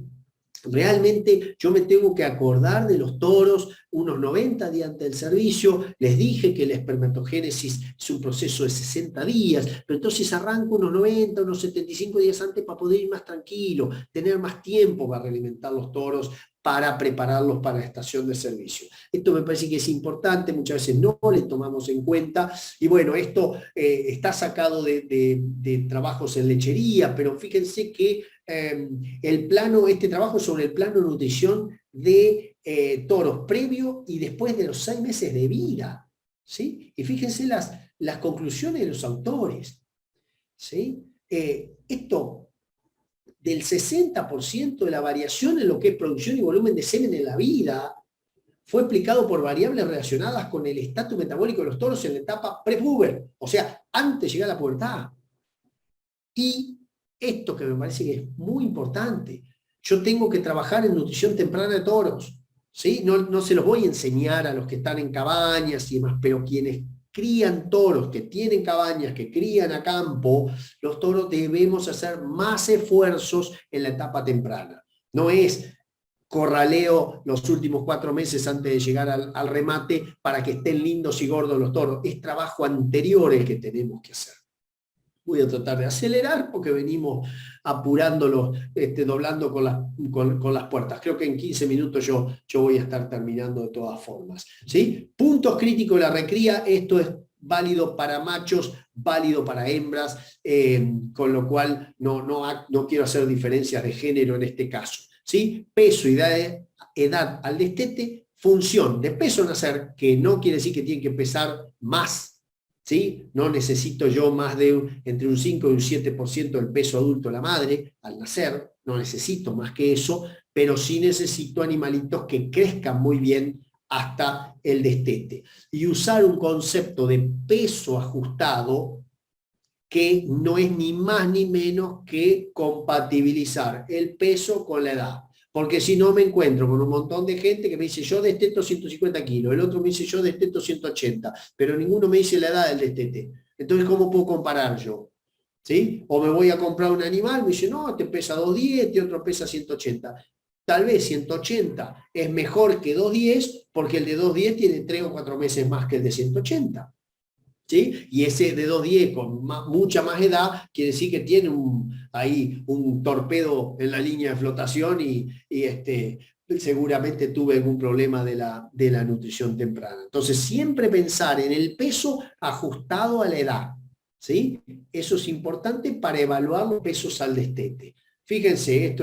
realmente yo me tengo que acordar de los toros unos 90 días antes del servicio. Les dije que la espermatogénesis es un proceso de 60 días, pero entonces arranco unos 90, unos 75 días antes para poder ir más tranquilo, tener más tiempo para realimentar los toros, para prepararlos para la estación de servicio. Esto me parece que es importante, muchas veces no le tomamos en cuenta, y bueno, esto está sacado de trabajos en lechería, pero fíjense que este trabajo sobre el plano de nutrición de toros previo y después de los 6 meses de vida, ¿sí? Y fíjense las conclusiones de los autores, ¿sí? Esto del 60% de la variación en lo que es producción y volumen de semen en la vida fue explicado por variables relacionadas con el estatus metabólico de los toros en la etapa prepuber, o sea, antes de llegar a la pubertad. Y esto que me parece que es muy importante, yo tengo que trabajar en nutrición temprana de toros, ¿sí? No se los voy a enseñar a los que están en cabañas y demás, pero quienes crían toros, que tienen cabañas, que crían a campo, los toros debemos hacer más esfuerzos en la etapa temprana. No es corraleo los últimos 4 meses antes de llegar al remate para que estén lindos y gordos los toros, es trabajo anterior el que tenemos que hacer. Voy a tratar de acelerar porque venimos apurándolos, doblando con las puertas. Creo que en 15 minutos yo voy a estar terminando de todas formas, ¿sí? Puntos críticos de la recría. Esto es válido para machos, válido para hembras, con lo cual no quiero hacer diferencias de género en este caso, ¿sí? Peso y edad al destete, función de peso nacer, que no quiere decir que tienen que pesar más, ¿sí? No necesito yo más de entre un 5 y un 7% del peso adulto de la madre al nacer, no necesito más que eso, pero sí necesito animalitos que crezcan muy bien hasta el destete. Y usar un concepto de peso ajustado que no es ni más ni menos que compatibilizar el peso con la edad. Porque si no me encuentro con un montón de gente que me dice yo desteto 150 kilos, el otro me dice yo desteto 180, pero ninguno me dice la edad del destete. Entonces, ¿cómo puedo comparar yo? ¿Sí? O me voy a comprar un animal, me dice, no, te pesa 210, este otro pesa 180. Tal vez 180 es mejor que 210 porque el de 210 tiene 3 o 4 meses más que el de 180. ¿Sí? Y ese de 210 con mucha más edad quiere decir que tiene ahí un torpedo en la línea de flotación y seguramente tuve algún problema de la nutrición temprana. Entonces siempre pensar en el peso ajustado a la edad, ¿sí? Eso es importante para evaluar los pesos al destete. Fíjense, esto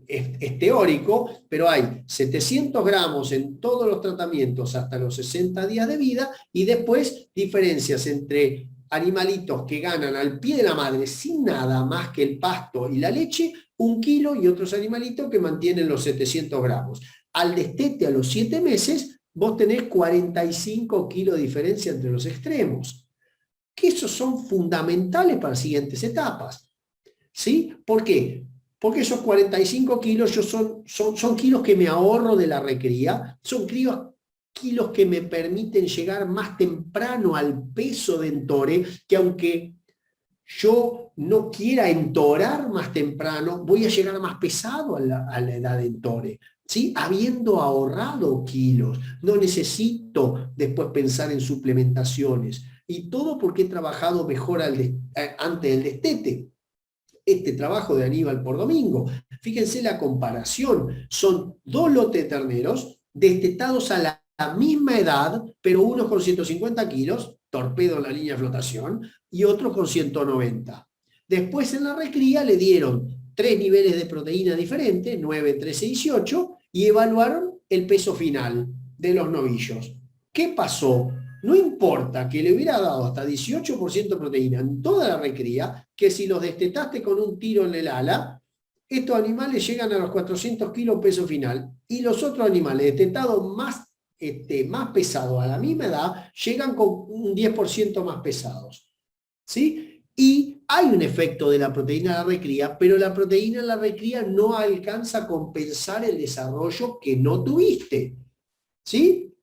es teórico, pero hay 700 gramos en todos los tratamientos hasta los 60 días de vida y después diferencias entre animalitos que ganan al pie de la madre sin nada más que el pasto y la leche, 1 kilo, y otros animalitos que mantienen los 700 gramos. Al destete a los 7 meses, vos tenés 45 kilos de diferencia entre los extremos, que esos son fundamentales para las siguientes etapas. ¿Sí? ¿Por qué? Porque esos 45 kilos son kilos que me ahorro de la recría, son kilos que me permiten llegar más temprano al peso de entore, que aunque yo no quiera entorar más temprano, voy a llegar más pesado a la edad de entore, ¿sí? Habiendo ahorrado kilos, no necesito después pensar en suplementaciones, y todo porque he trabajado mejor antes del destete. este trabajo de Aníbal por domingo. Fíjense la comparación. Son 2 lotes de terneros destetados a la misma edad, pero unos con 150 kilos, torpedo en la línea de flotación, y otros con 190. Después en la recría le dieron 3 niveles de proteína diferentes, 9, 13 y 18, y evaluaron el peso final de los novillos. ¿Qué pasó? No importa que le hubiera dado hasta 18% de proteína en toda la recría, que si los destetaste con un tiro en el ala, estos animales llegan a los 400 kilos peso final, y los otros animales destetados más pesados a la misma edad, llegan con un 10% más pesados. ¿Sí? Y hay un efecto de la proteína en la recría, pero la proteína en la recría no alcanza a compensar el desarrollo que no tuviste. ¿Sí?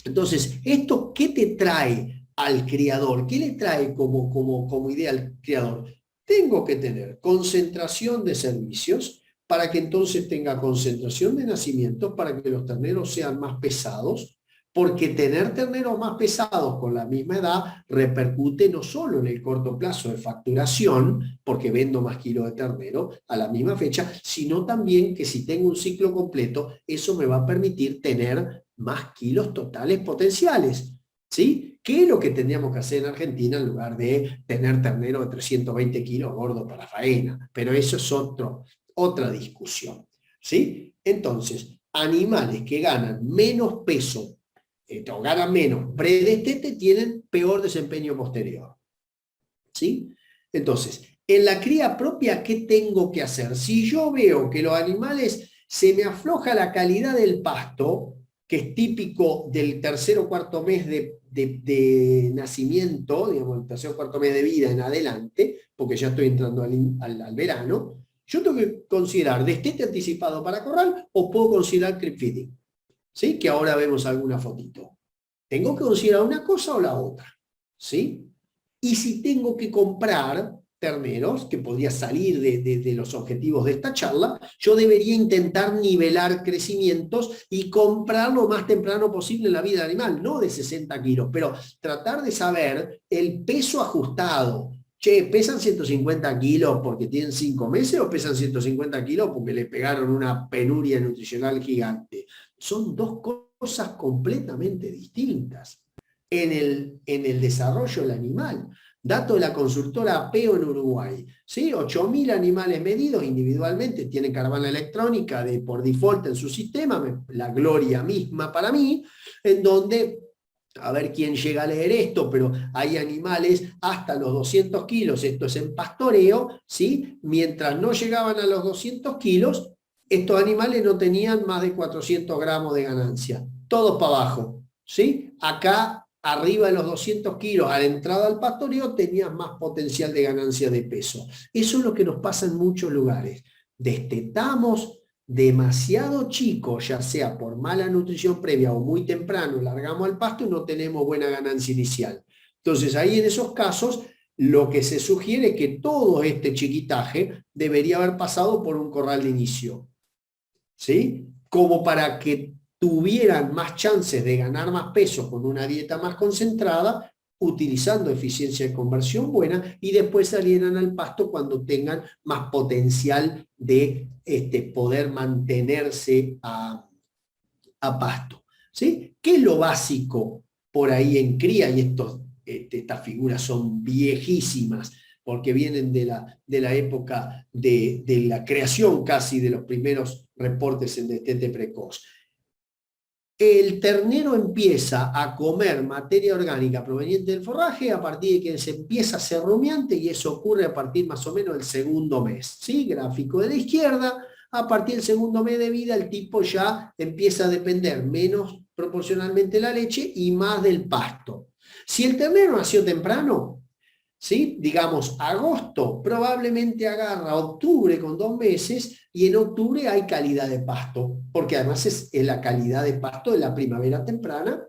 Entonces, ¿esto qué te trae al criador? ¿Qué le trae como idea al criador? Tengo que tener concentración de servicios para que entonces tenga concentración de nacimientos para que los terneros sean más pesados, porque tener terneros más pesados con la misma edad repercute no solo en el corto plazo de facturación, porque vendo más kilos de ternero a la misma fecha, sino también que si tengo un ciclo completo, eso me va a permitir tener más kilos totales potenciales. ¿Sí? ¿Qué es lo que tendríamos que hacer en Argentina en lugar de tener ternero de 320 kilos gordo para faena? Pero eso es otra discusión. ¿Sí? Entonces, animales que ganan menos peso o ganan menos predestete tienen peor desempeño posterior. ¿Sí? Entonces, en la cría propia, ¿qué tengo que hacer? Si yo veo que los animales se me afloja la calidad del pasto, que es típico del tercer o cuarto mes de nacimiento, digamos, el tercer o cuarto mes de vida en adelante, porque ya estoy entrando al verano, yo tengo que considerar destete anticipado para corral o puedo considerar creep feeding. ¿Sí? Que ahora vemos alguna fotito. ¿Tengo que considerar una cosa o la otra? ¿Sí? Y si tengo que comprar terneros, que podría salir de los objetivos de esta charla, yo debería intentar nivelar crecimientos y comprar lo más temprano posible en la vida animal, no de 60 kilos, pero tratar de saber el peso ajustado. Che, ¿pesan 150 kilos porque tienen 5 meses o pesan 150 kilos porque le pegaron una penuria nutricional gigante? Son dos cosas completamente distintas en el desarrlo del animal. Dato de la consultora APEO en Uruguay, ¿sí? 8.000 animales medidos individualmente, tienen caravana electrónica por default en su sistema, la gloria misma para mí, en donde, a ver quién llega a leer esto, pero hay animales hasta los 200 kilos, esto es en pastoreo, ¿sí? Mientras no llegaban a los 200 kilos, estos animales no tenían más de 400 gramos de ganancia, todos para abajo, ¿sí? Acá, arriba de los 200 kilos, a la entrada al pastoreo, tenías más potencial de ganancia de peso. Eso es lo que nos pasa en muchos lugares. Destetamos demasiado chico, ya sea por mala nutrición previa o muy temprano, largamos al pasto y no tenemos buena ganancia inicial. Entonces, ahí en esos casos, lo que se sugiere es que todo este chiquitaje debería haber pasado por un corral de inicio. ¿Sí? Como para que tuvieran más chances de ganar más peso con una dieta más concentrada, utilizando eficiencia de conversión buena, y después salieran al pasto cuando tengan más potencial de poder mantenerse a pasto. ¿Sí? ¿Qué es lo básico por ahí en cría? Y estas figuras son viejísimas, porque vienen de la época de la creación casi de los primeros reportes en destete precoz. El ternero empieza a comer materia orgánica proveniente del forraje a partir de que se empieza a ser rumiante, y eso ocurre a partir más o menos del segundo mes. ¿Sí? Gráfico de la izquierda, a partir del segundo mes de vida el tipo ya empieza a depender menos proporcionalmente de la leche y más del pasto. Si el ternero nació temprano, ¿sí? Digamos agosto, probablemente agarra octubre con 2 meses, y en octubre hay calidad de pasto, porque además es la calidad de pasto de la primavera temprana,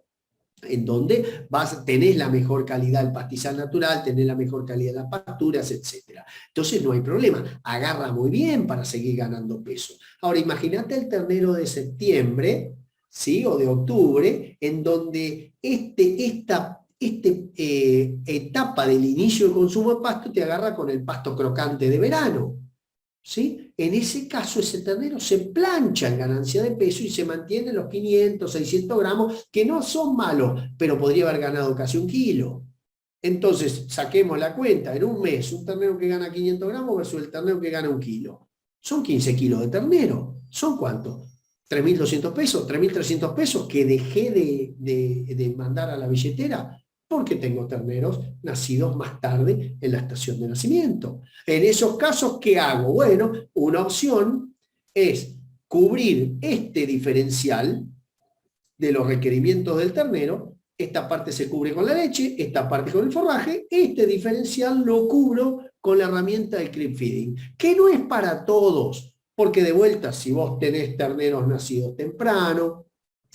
en donde tenés la mejor calidad del pastizal natural, tenés la mejor calidad de las pasturas, etc. Entonces no hay problema, agarra muy bien para seguir ganando peso. Ahora imagínate el ternero de septiembre, ¿sí? O de octubre, en donde esta etapa del inicio del consumo de pasto te agarra con el pasto crocante de verano. ¿sí? En ese caso, ese ternero se plancha en ganancia de peso y se mantiene los 500, 600 gramos, que no son malos, pero podría haber ganado casi 1 kilo. Entonces, saquemos la cuenta, en un mes, un ternero que gana 500 gramos versus el ternero que gana 1 kilo. Son 15 kilos de ternero. ¿Son cuánto? 3.200 pesos, 3.300 pesos que dejé de mandar a la billetera porque tengo terneros nacidos más tarde en la estación de nacimiento. En esos casos, ¿qué hago? Bueno, una opción es cubrir este diferencial de los requerimientos del ternero. Esta parte se cubre con la leche, esta parte con el forraje, este diferencial lo cubro con la herramienta del creep feeding, que no es para todos, porque de vuelta, si vos tenés terneros nacidos temprano,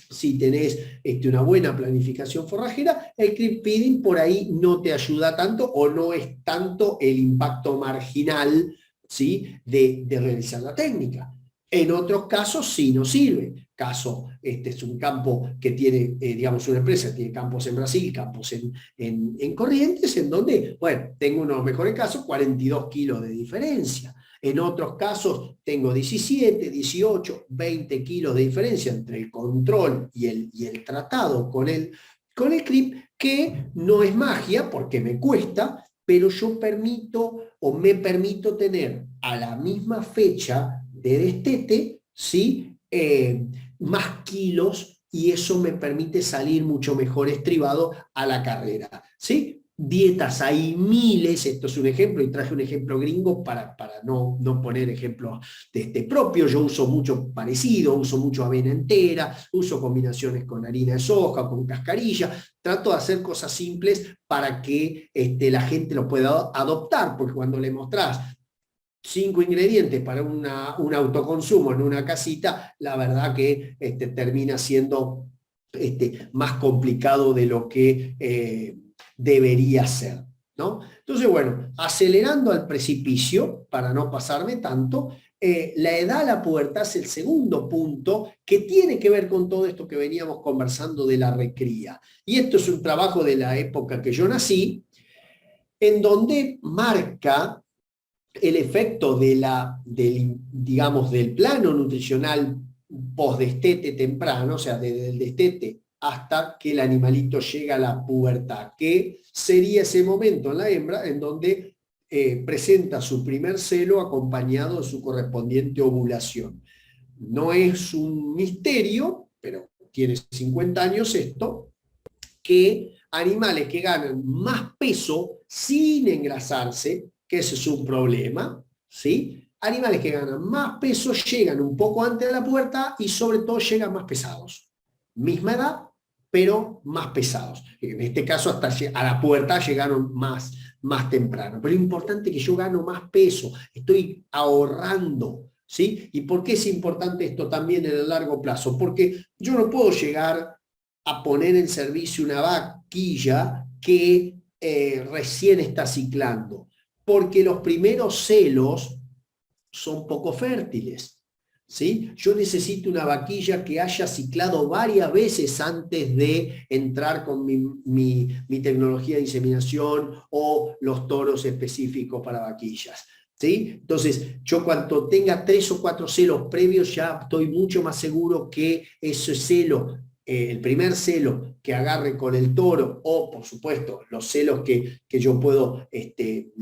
si tenés una buena planificación forrajera, el creep feeding por ahí no te ayuda tanto o no es tanto el impacto marginal, ¿sí?, de realizar la técnica. En otros casos sí nos sirve. Caso, este es un campo que tiene, digamos, una empresa, tiene campos en Brasil, campos en Corrientes, en donde, bueno, tengo unos mejores casos, 42 kilos de diferencia. En otros casos tengo 17, 18, 20 kilos de diferencia entre el control y el tratado con el CRIP, que no es magia porque me cuesta, pero yo me permito tener a la misma fecha de destete, ¿sí?, más kilos, y eso me permite salir mucho mejor estribado a la carrera, ¿sí? Dietas hay miles, esto es un ejemplo, y traje un ejemplo gringo para no poner ejemplos propio. Yo uso mucho parecido, uso mucho avena entera, uso combinaciones con harina de soja, con cascarilla, trato de hacer cosas simples para que la gente lo pueda adoptar, porque cuando le mostrás 5 ingredientes para un autoconsumo en una casita, la verdad que termina siendo más complicado de lo que debería ser, ¿no? Entonces, bueno, acelerando al precipicio, para no pasarme tanto, la edad a la pubertad es el segundo punto que tiene que ver con todo esto que veníamos conversando de la recría. Y esto es un trabajo de la época que yo nací, en donde marca el efecto digamos, del plano nutricional post-destete temprano, o sea, desde el destete hasta que el animalito llega a la pubertad, que sería ese momento en la hembra en donde presenta su primer celo acompañado de su correspondiente ovulación. No es un misterio, pero tiene 50 años esto, que animales que ganan más peso sin engrasarse, que ese es un problema, ¿sí? Animales que ganan más peso llegan un poco antes de la pubertad y sobre todo llegan más pesados. Misma edad, pero más pesados. En este caso, hasta a la pubertad llegaron más temprano. Pero lo importante es que yo gano más peso, estoy ahorrando, ¿sí? ¿Y por qué es importante esto también en el largo plazo? Porque yo no puedo llegar a poner en servicio una vaquilla que recién está ciclando, porque los primeros celos son poco fértiles, ¿sí? Yo necesito una vaquilla que haya ciclado varias veces antes de entrar con mi tecnología de inseminación o los toros específicos para vaquillas, ¿sí? Entonces, yo cuando tenga 3 o 4 celos previos ya estoy mucho más seguro que ese celo, el primer celo que agarre con el toro, o por supuesto los celos que yo puedo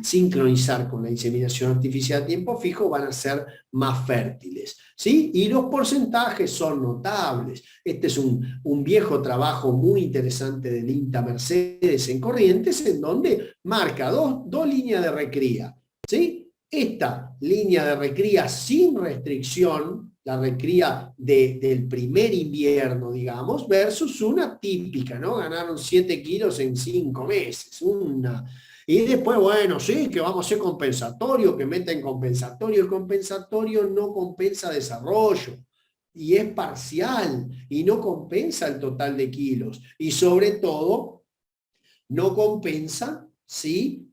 sincronizar con la inseminación artificial a tiempo fijo, van a ser más fértiles, ¿sí? Y los porcentajes son notables. Este es un viejo trabajo muy interesante del INTA Mercedes en Corrientes, en donde marca dos líneas de recría, ¿sí? Esta línea de recría sin restricción, la recría del primer invierno, digamos, versus una típica, ¿no? Ganaron 7 kilos en 5 meses, y después, bueno, sí, que vamos a hacer compensatorio, que meten compensatorio. El compensatorio no compensa desarrollo, y es parcial, y no compensa el total de kilos, y sobre todo, no compensa, ¿sí?,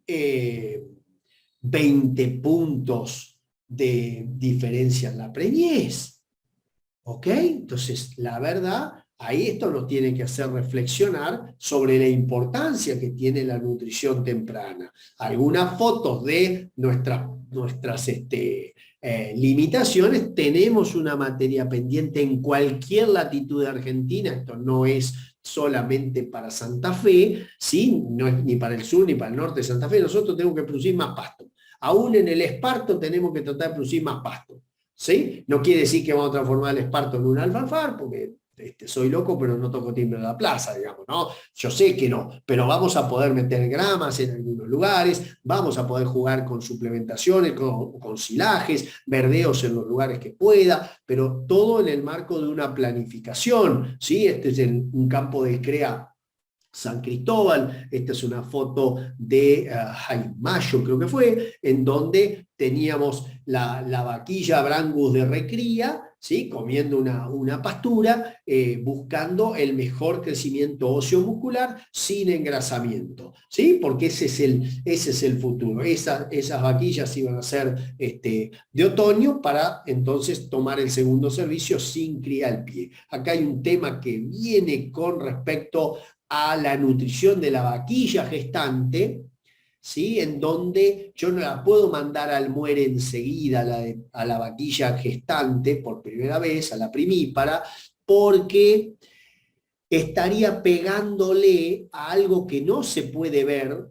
20 puntos de diferencia en la preñez. ¿Ok? Entonces, la verdad, ahí esto nos tiene que hacer reflexionar sobre la importancia que tiene la nutrición temprana. Algunas fotos de nuestras nuestras limitaciones, tenemos una materia pendiente en cualquier latitud de Argentina. Esto no es solamente para Santa Fe, ¿sí? No es ni para el sur ni para el norte de Santa Fe. Nosotros tenemos que producir más pasto. Aún en el esparto tenemos que tratar de producir más pasto, ¿sí? No quiere decir que vamos a transformar el esparto en un alfalfar, porque soy loco, pero no toco timbre de la plaza, digamos, ¿no? Yo sé que no, pero vamos a poder meter gramas en algunos lugares, vamos a poder jugar con suplementaciones, con silajes, verdeos en los lugares que pueda, pero todo en el marco de una planificación, ¿sí? Este es un campo de CREA San Cristóbal. Esta es una foto de mayo, creo que fue, en donde teníamos la vaquilla Brangus de recría, ¿sí? Comiendo una pastura, buscando el mejor crecimiento óseo muscular sin engrasamiento, ¿sí? Porque ese es el futuro. Esas vaquillas iban a ser de otoño para entonces tomar el segundo servicio sin cría al pie. Acá hay un tema que viene con respecto a la nutrición de la vaquilla gestante, ¿sí? En donde yo no la puedo mandar al muere enseguida a la vaquilla gestante por primera vez, a la primípara, porque estaría pegándole a algo que no se puede ver,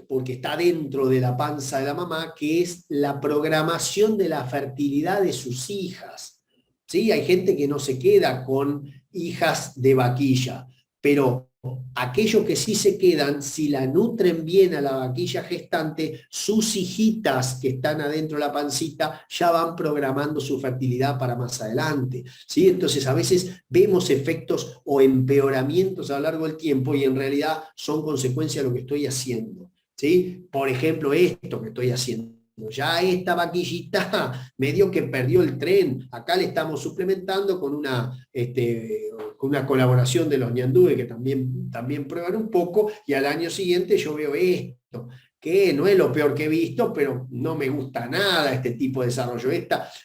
porque está dentro de la panza de la mamá, que es la programación de la fertilidad de sus hijas, ¿sí? Hay gente que no se queda con hijas de vaquilla, pero aquellos que sí se quedan, si la nutren bien a la vaquilla gestante, sus hijitas que están adentro de la pancita ya van programando su fertilidad para más adelante, ¿sí? Entonces a veces vemos efectos o empeoramientos a lo largo del tiempo y en realidad son consecuencia de lo que estoy haciendo, ¿sí? Por ejemplo, esto que estoy haciendo. Ya esta vaquillita medio que perdió el tren. Acá le estamos suplementando con una colaboración de los ñandúes que también prueban un poco, y al año siguiente yo veo esto, que no es lo peor que he visto, pero no me gusta nada este tipo de desarrollo.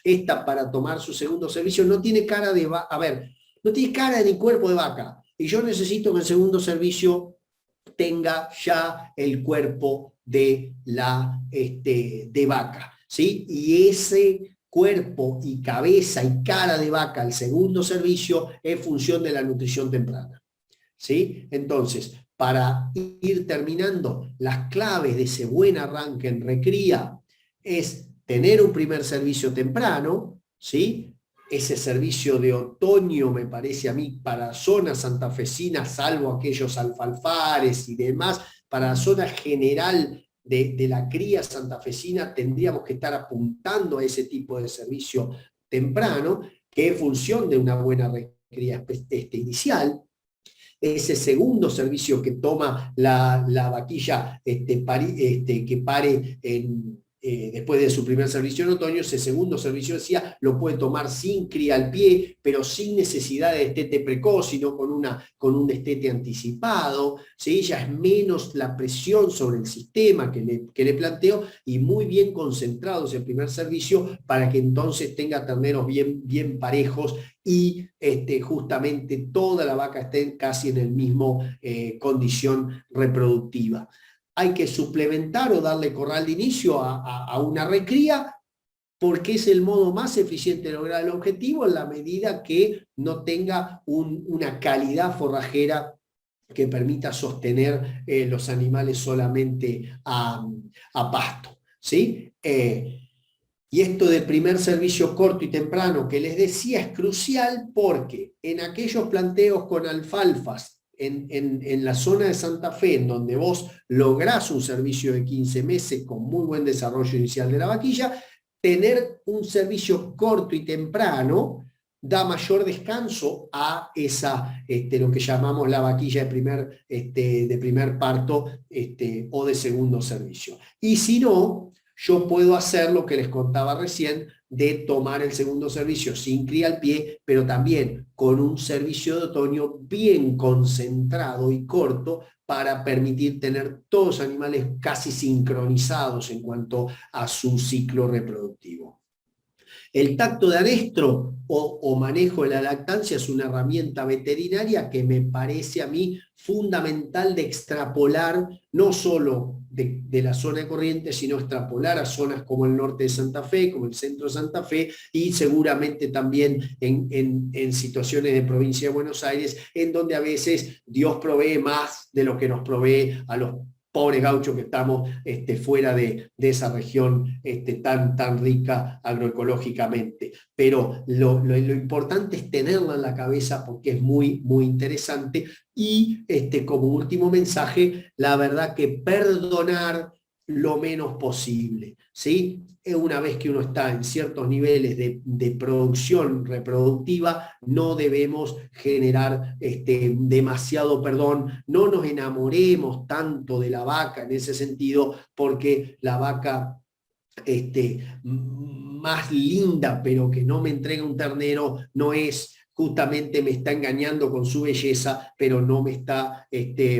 Esta para tomar su segundo servicio no tiene cara de vaca, a ver, no tiene cara ni cuerpo de vaca, y yo necesito que el segundo servicio tenga ya el cuerpo de vaca, ¿sí? Y ese cuerpo y cabeza y cara de vaca al segundo servicio es función de la nutrición temprana, ¿sí? Entonces, para ir terminando, las claves de ese buen arranque en recría es tener un primer servicio temprano, ¿sí? Ese servicio de otoño me parece a mí para zonas santafesinas, salvo aquellos alfalfares y demás, para la zona general de la cría santafesina tendríamos que estar apuntando a ese tipo de servicio temprano, que es función de una buena recría inicial. Ese segundo servicio que toma la vaquilla que pare después de su primer servicio en otoño, ese segundo servicio, decía, lo puede tomar sin cría al pie, pero sin necesidad de destete precoz, sino con un destete anticipado, ¿sí? Ya es menos la presión sobre el sistema que le planteo, y muy bien concentrados el primer servicio para que entonces tenga terneros bien parejos y justamente toda la vaca esté casi en el mismo condición reproductiva. Hay que suplementar o darle corral de inicio a una recría, porque es el modo más eficiente de lograr el objetivo en la medida que no tenga una calidad forrajera que permita sostener los animales solamente a pasto, ¿sí? Y esto del primer servicio corto y temprano que les decía es crucial, porque en aquellos planteos con alfalfas en la zona de Santa Fe, en donde vos lográs un servicio de 15 meses con muy buen desarrollo inicial de la vaquilla, tener un servicio corto y temprano da mayor descanso a lo que llamamos la vaquilla de primer parto o de segundo servicio. Y si no, yo puedo hacer lo que les contaba recién, de tomar el segundo servicio sin cría al pie, pero también con un servicio de otoño bien concentrado y corto para permitir tener todos los animales casi sincronizados en cuanto a su ciclo reproductivo. El tacto de anestro o manejo de la lactancia es una herramienta veterinaria que me parece a mí fundamental de extrapolar, no solo de la zona de Corrientes, sino extrapolar a zonas como el norte de Santa Fe, como el centro de Santa Fe, y seguramente también en situaciones de provincia de Buenos Aires, en donde a veces Dios provee más de lo que nos provee a los pobres gauchos que estamos fuera de esa región tan rica agroecológicamente. Pero lo importante es tenerla en la cabeza porque es muy, muy interesante. Y como último mensaje, la verdad que perdonar lo menos posible, ¿sí? Una vez que uno está en ciertos niveles de producción reproductiva, no debemos generar demasiado perdón, no nos enamoremos tanto de la vaca en ese sentido, porque la vaca más linda, pero que no me entrega un ternero, no es justamente me está engañando con su belleza, pero no me está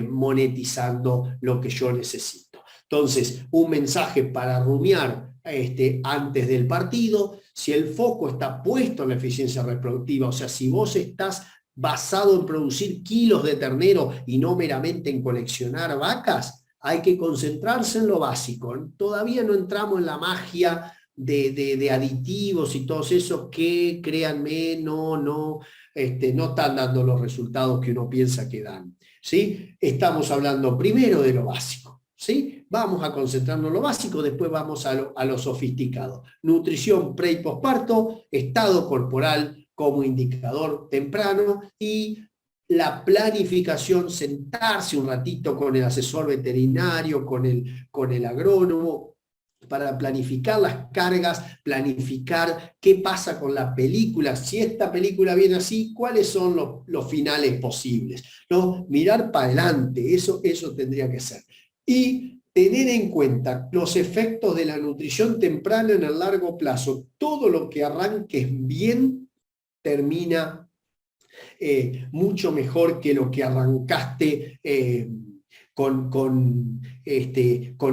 monetizando lo que yo necesito. Entonces, un mensaje para rumiar antes del partido: si el foco está puesto en la eficiencia reproductiva, o sea, si vos estás basado en producir kilos de ternero y no meramente en coleccionar vacas, hay que concentrarse en lo básico. Todavía no entramos en la magia de aditivos y todos esos que, créanme, no están dando los resultados que uno piensa que dan, ¿sí? Estamos hablando primero de lo básico, ¿sí? Vamos a concentrarnos en lo básico, después vamos a lo sofisticado. Nutrición pre y posparto, estado corporal como indicador temprano y la planificación, sentarse un ratito con el asesor veterinario, con el agrónomo, para planificar las cargas, planificar qué pasa con la película, si esta película viene así, cuáles son los finales posibles, ¿no? Mirar para adelante, eso tendría que ser. Y tener en cuenta los efectos de la nutrición temprana en el largo plazo. Todo lo que arranques bien termina mucho mejor que lo que arrancaste con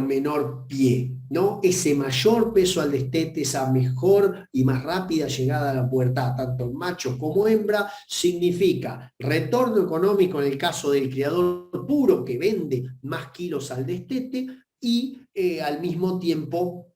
menor pie, ¿no? Ese mayor peso al destete, esa mejor y más rápida llegada a la pubertad, tanto en macho como hembra, significa retorno económico en el caso del criador puro que vende más kilos al destete y al mismo tiempo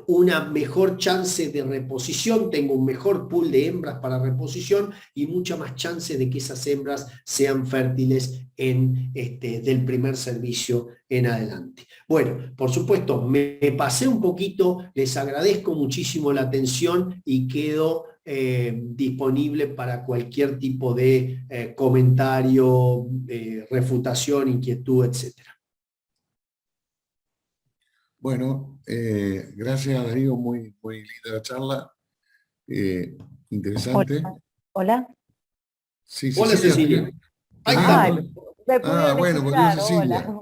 una mejor chance de reposición, tengo un mejor pool de hembras para reposición y mucha más chance de que esas hembras sean fértiles del primer servicio en adelante. Bueno, por supuesto, me pasé un poquito, les agradezco muchísimo la atención y quedo disponible para cualquier tipo de comentario, refutación, inquietud, etcétera. Bueno, gracias Darío, muy, muy linda la charla, interesante. Hola. Sí, Hola Cecilia. Ahí está. Me pudieron bueno, porque escuchar. es Cecilia. Hola,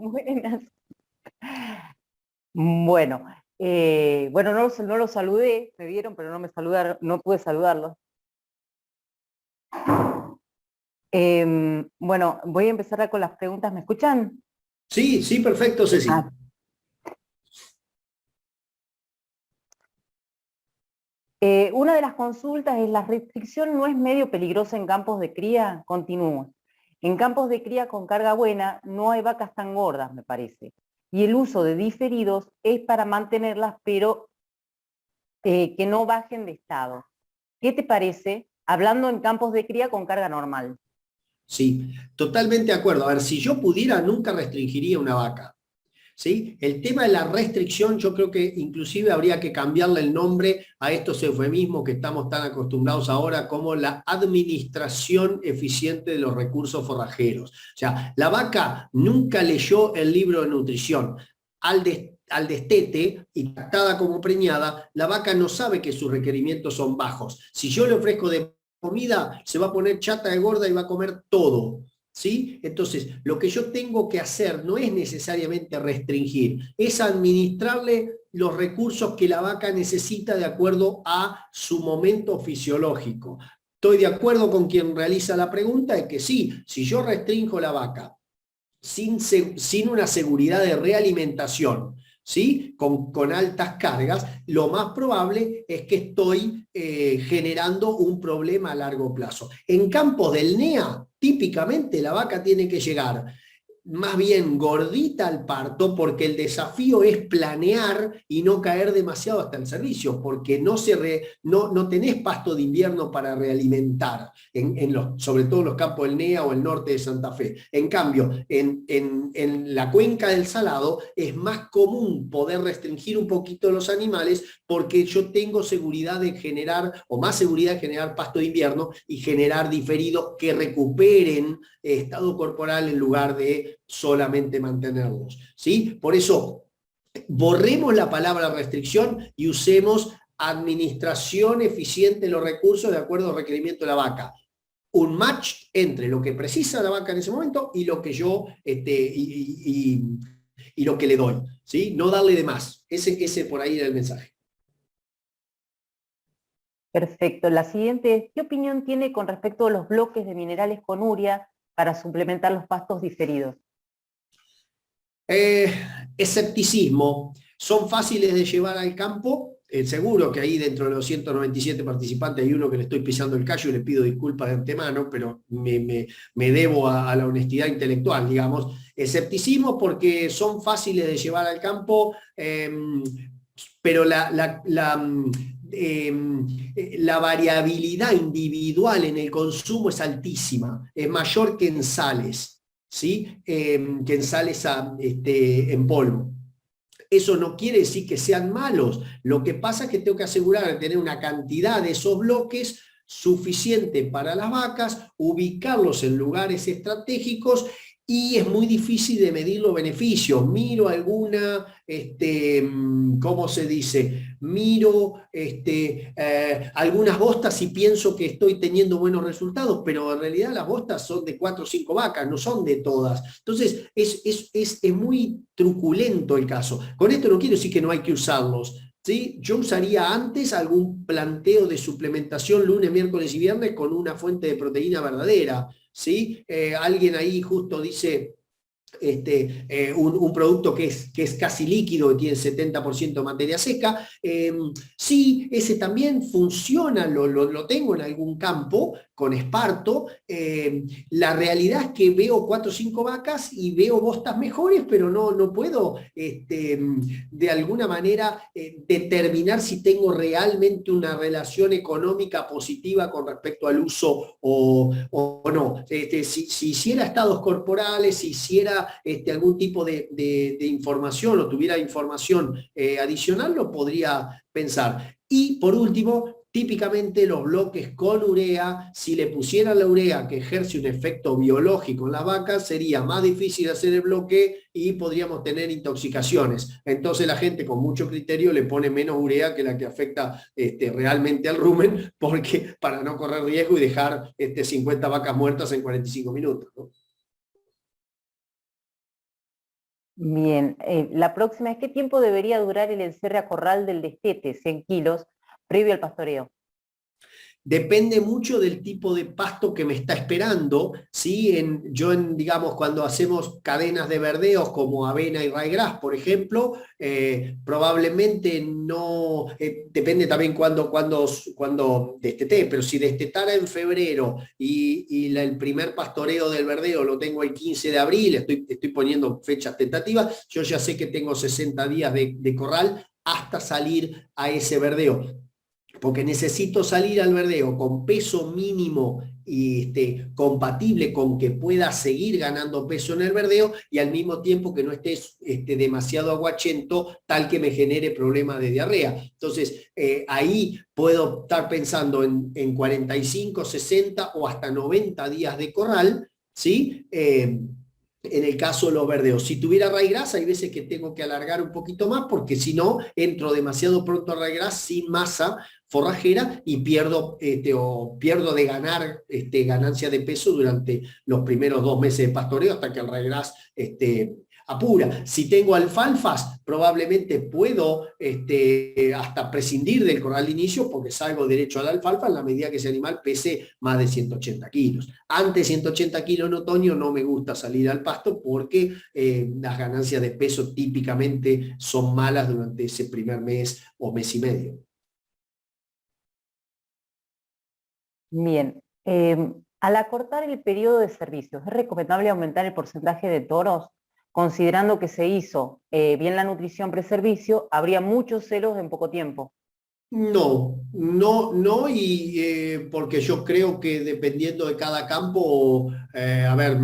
buenas. Bueno, no los saludé, me vieron, pero no me saludaron, no pude saludarlos. Bueno, voy a empezar con las preguntas, ¿me escuchan? Sí, perfecto, Cecilia. Una de las consultas es: ¿la restricción no es medio peligrosa en campos de cría? Continúo. En campos de cría con carga buena no hay vacas tan gordas, me parece. Y el uso de diferidos es para mantenerlas, pero que no bajen de estado. ¿Qué te parece? Hablando en campos de cría con carga normal. Sí, totalmente de acuerdo. A ver, si yo pudiera, nunca restringiría una vaca. ¿Sí? El tema de la restricción, yo creo que inclusive habría que cambiarle el nombre a estos eufemismos que estamos tan acostumbrados ahora, como la administración eficiente de los recursos forrajeros. O sea, la vaca nunca leyó el libro de nutrición. Al destete y tratada como preñada, la vaca no sabe que sus requerimientos son bajos. Si yo le ofrezco de comida, se va a poner chata de gorda y va a comer todo. ¿Sí? Entonces, lo que yo tengo que hacer no es necesariamente restringir, es administrarle los recursos que la vaca necesita de acuerdo a su momento fisiológico. Estoy de acuerdo con quien realiza la pregunta de que sí, si yo restringo la vaca sin una seguridad de realimentación, ¿sí? Con altas cargas, lo más probable es que estoy generando un problema a largo plazo. En campos del NEA, típicamente la vaca tiene que llegar más bien gordita al parto, porque el desafío es planear y no caer demasiado hasta el servicio, porque no tenés pasto de invierno para realimentar, sobre todo en los campos del NEA o el norte de Santa Fe. En cambio, en la cuenca del Salado es más común poder restringir un poquito los animales, porque yo tengo seguridad de generar, o más seguridad de generar pasto de invierno y generar diferidos que recuperen estado corporal en lugar de solamente mantenerlos, ¿sí? Por eso, borremos la palabra restricción y usemos administración eficiente de los recursos de acuerdo al requerimiento de la vaca. Un match entre lo que precisa la vaca en ese momento y lo que yo y lo que le doy, ¿sí? No darle de más. Ese por ahí era el mensaje. Perfecto. La siguiente es, ¿qué opinión tiene con respecto a los bloques de minerales con urea para suplementar los pastos diferidos? Escepticismo. Son fáciles de llevar al campo. Seguro que ahí dentro de los 197 participantes hay uno que le estoy pisando el callo y le pido disculpas de antemano, pero me debo a la honestidad intelectual, digamos. Escepticismo porque son fáciles de llevar al campo, pero la variabilidad individual en el consumo es altísima, es mayor que en sales, ¿sí? Que en sales en polvo. Eso no quiere decir que sean malos, lo que pasa es que tengo que asegurar de tener una cantidad de esos bloques suficiente para las vacas, ubicarlos en lugares estratégicos, y es muy difícil de medir los beneficios. Miro alguna, ¿cómo se dice? Miro algunas bostas y pienso que estoy teniendo buenos resultados, pero en realidad las bostas son de 4 o 5 vacas, no son de todas. Entonces es muy truculento el caso. Con esto no quiero decir que no hay que usarlos, ¿sí? Yo usaría antes algún planteo de suplementación lunes, miércoles y viernes con una fuente de proteína verdadera, ¿sí? Alguien ahí justo dice un producto que es casi líquido, que tiene 70% de materia seca. Sí, ese también funciona, lo tengo en algún campo con esparto. La realidad es que veo 4 o 5 vacas y veo bostas mejores, pero no puedo de alguna manera determinar si tengo realmente una relación económica positiva con respecto al uso o no. Si hiciera estados corporales, si hiciera algún tipo de información o tuviera información adicional, lo podría pensar. Y por último, típicamente los bloques con urea, si le pusieran la urea que ejerce un efecto biológico en las vacas, sería más difícil hacer el bloque y podríamos tener intoxicaciones. Entonces la gente con mucho criterio le pone menos urea que la que afecta realmente al rumen, porque para no correr riesgo y dejar 50 vacas muertas en 45 minutos, ¿no? Bien, la próxima es, ¿qué tiempo debería durar el encerre a corral del destete, 100 kilos, previo al pastoreo? Depende mucho del tipo de pasto que me está esperando, ¿sí? Digamos, cuando hacemos cadenas de verdeos como avena y ryegrass, por ejemplo, probablemente no, depende también cuando desteté, pero si destetara en febrero y el primer pastoreo del verdeo lo tengo el 15 de abril, estoy poniendo fechas tentativas, yo ya sé que tengo 60 días de corral hasta salir a ese verdeo, porque necesito salir al verdeo con peso mínimo y compatible con que pueda seguir ganando peso en el verdeo, y al mismo tiempo que no esté demasiado aguachento, tal que me genere problemas de diarrea. Entonces, ahí puedo estar pensando en 45, 60 o hasta 90 días de corral, ¿sí? En el caso de los verdeos. Si tuviera ryegrass, hay veces que tengo que alargar un poquito más, porque si no, entro demasiado pronto a ryegrass sin masa forrajera y pierdo de ganar ganancia de peso durante los primeros 2 meses de pastoreo, hasta que el ryegrass apura. Si tengo alfalfas, probablemente puedo hasta prescindir del corral de inicio porque salgo derecho a la alfalfa en la medida que ese animal pese más de 180 kilos. Antes de 180 kilos en otoño no me gusta salir al pasto porque las ganancias de peso típicamente son malas durante ese primer mes o mes y medio. Bien. Al acortar el periodo de servicios, ¿es recomendable aumentar el porcentaje de toros? Considerando que se hizo bien la nutrición preservicio, habría muchos celos en poco tiempo. No, y porque yo creo que dependiendo de cada campo, a ver,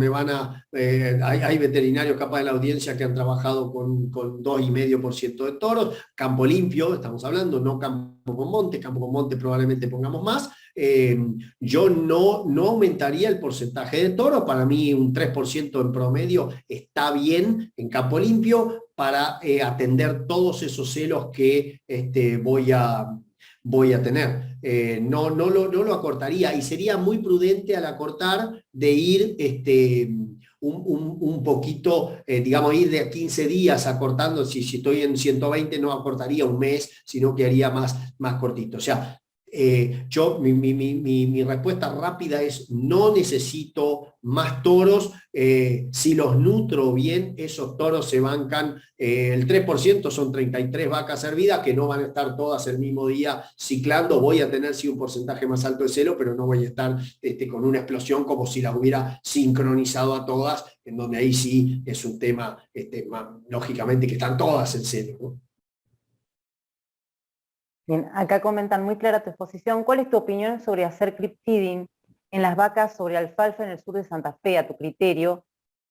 hay veterinarios capaz de la audiencia que han trabajado con 2,5% de toros, campo limpio, estamos hablando, no campo con monte probablemente pongamos más. Yo no aumentaría el porcentaje de toros, para mí un 3% en promedio está bien en campo limpio para atender todos esos celos que voy a tener. No lo acortaría y sería muy prudente al acortar de ir un poquito, digamos, ir de 15 días acortando. Si estoy en 120 no acortaría un mes, sino que haría más cortito. O sea, mi respuesta rápida es no necesito más toros. Si los nutro bien, esos toros se bancan. El 3% son 33 vacas hervidas que no van a estar todas el mismo día ciclando. Voy a tener sí un porcentaje más alto de celo, pero no voy a estar con una explosión como si las hubiera sincronizado a todas, en donde ahí sí es un tema, lógicamente, que están todas en celo, ¿no? Bien, acá comentan muy clara tu exposición. ¿Cuál es tu opinión sobre hacer creep feeding en las vacas sobre alfalfa en el sur de Santa Fe? A tu criterio,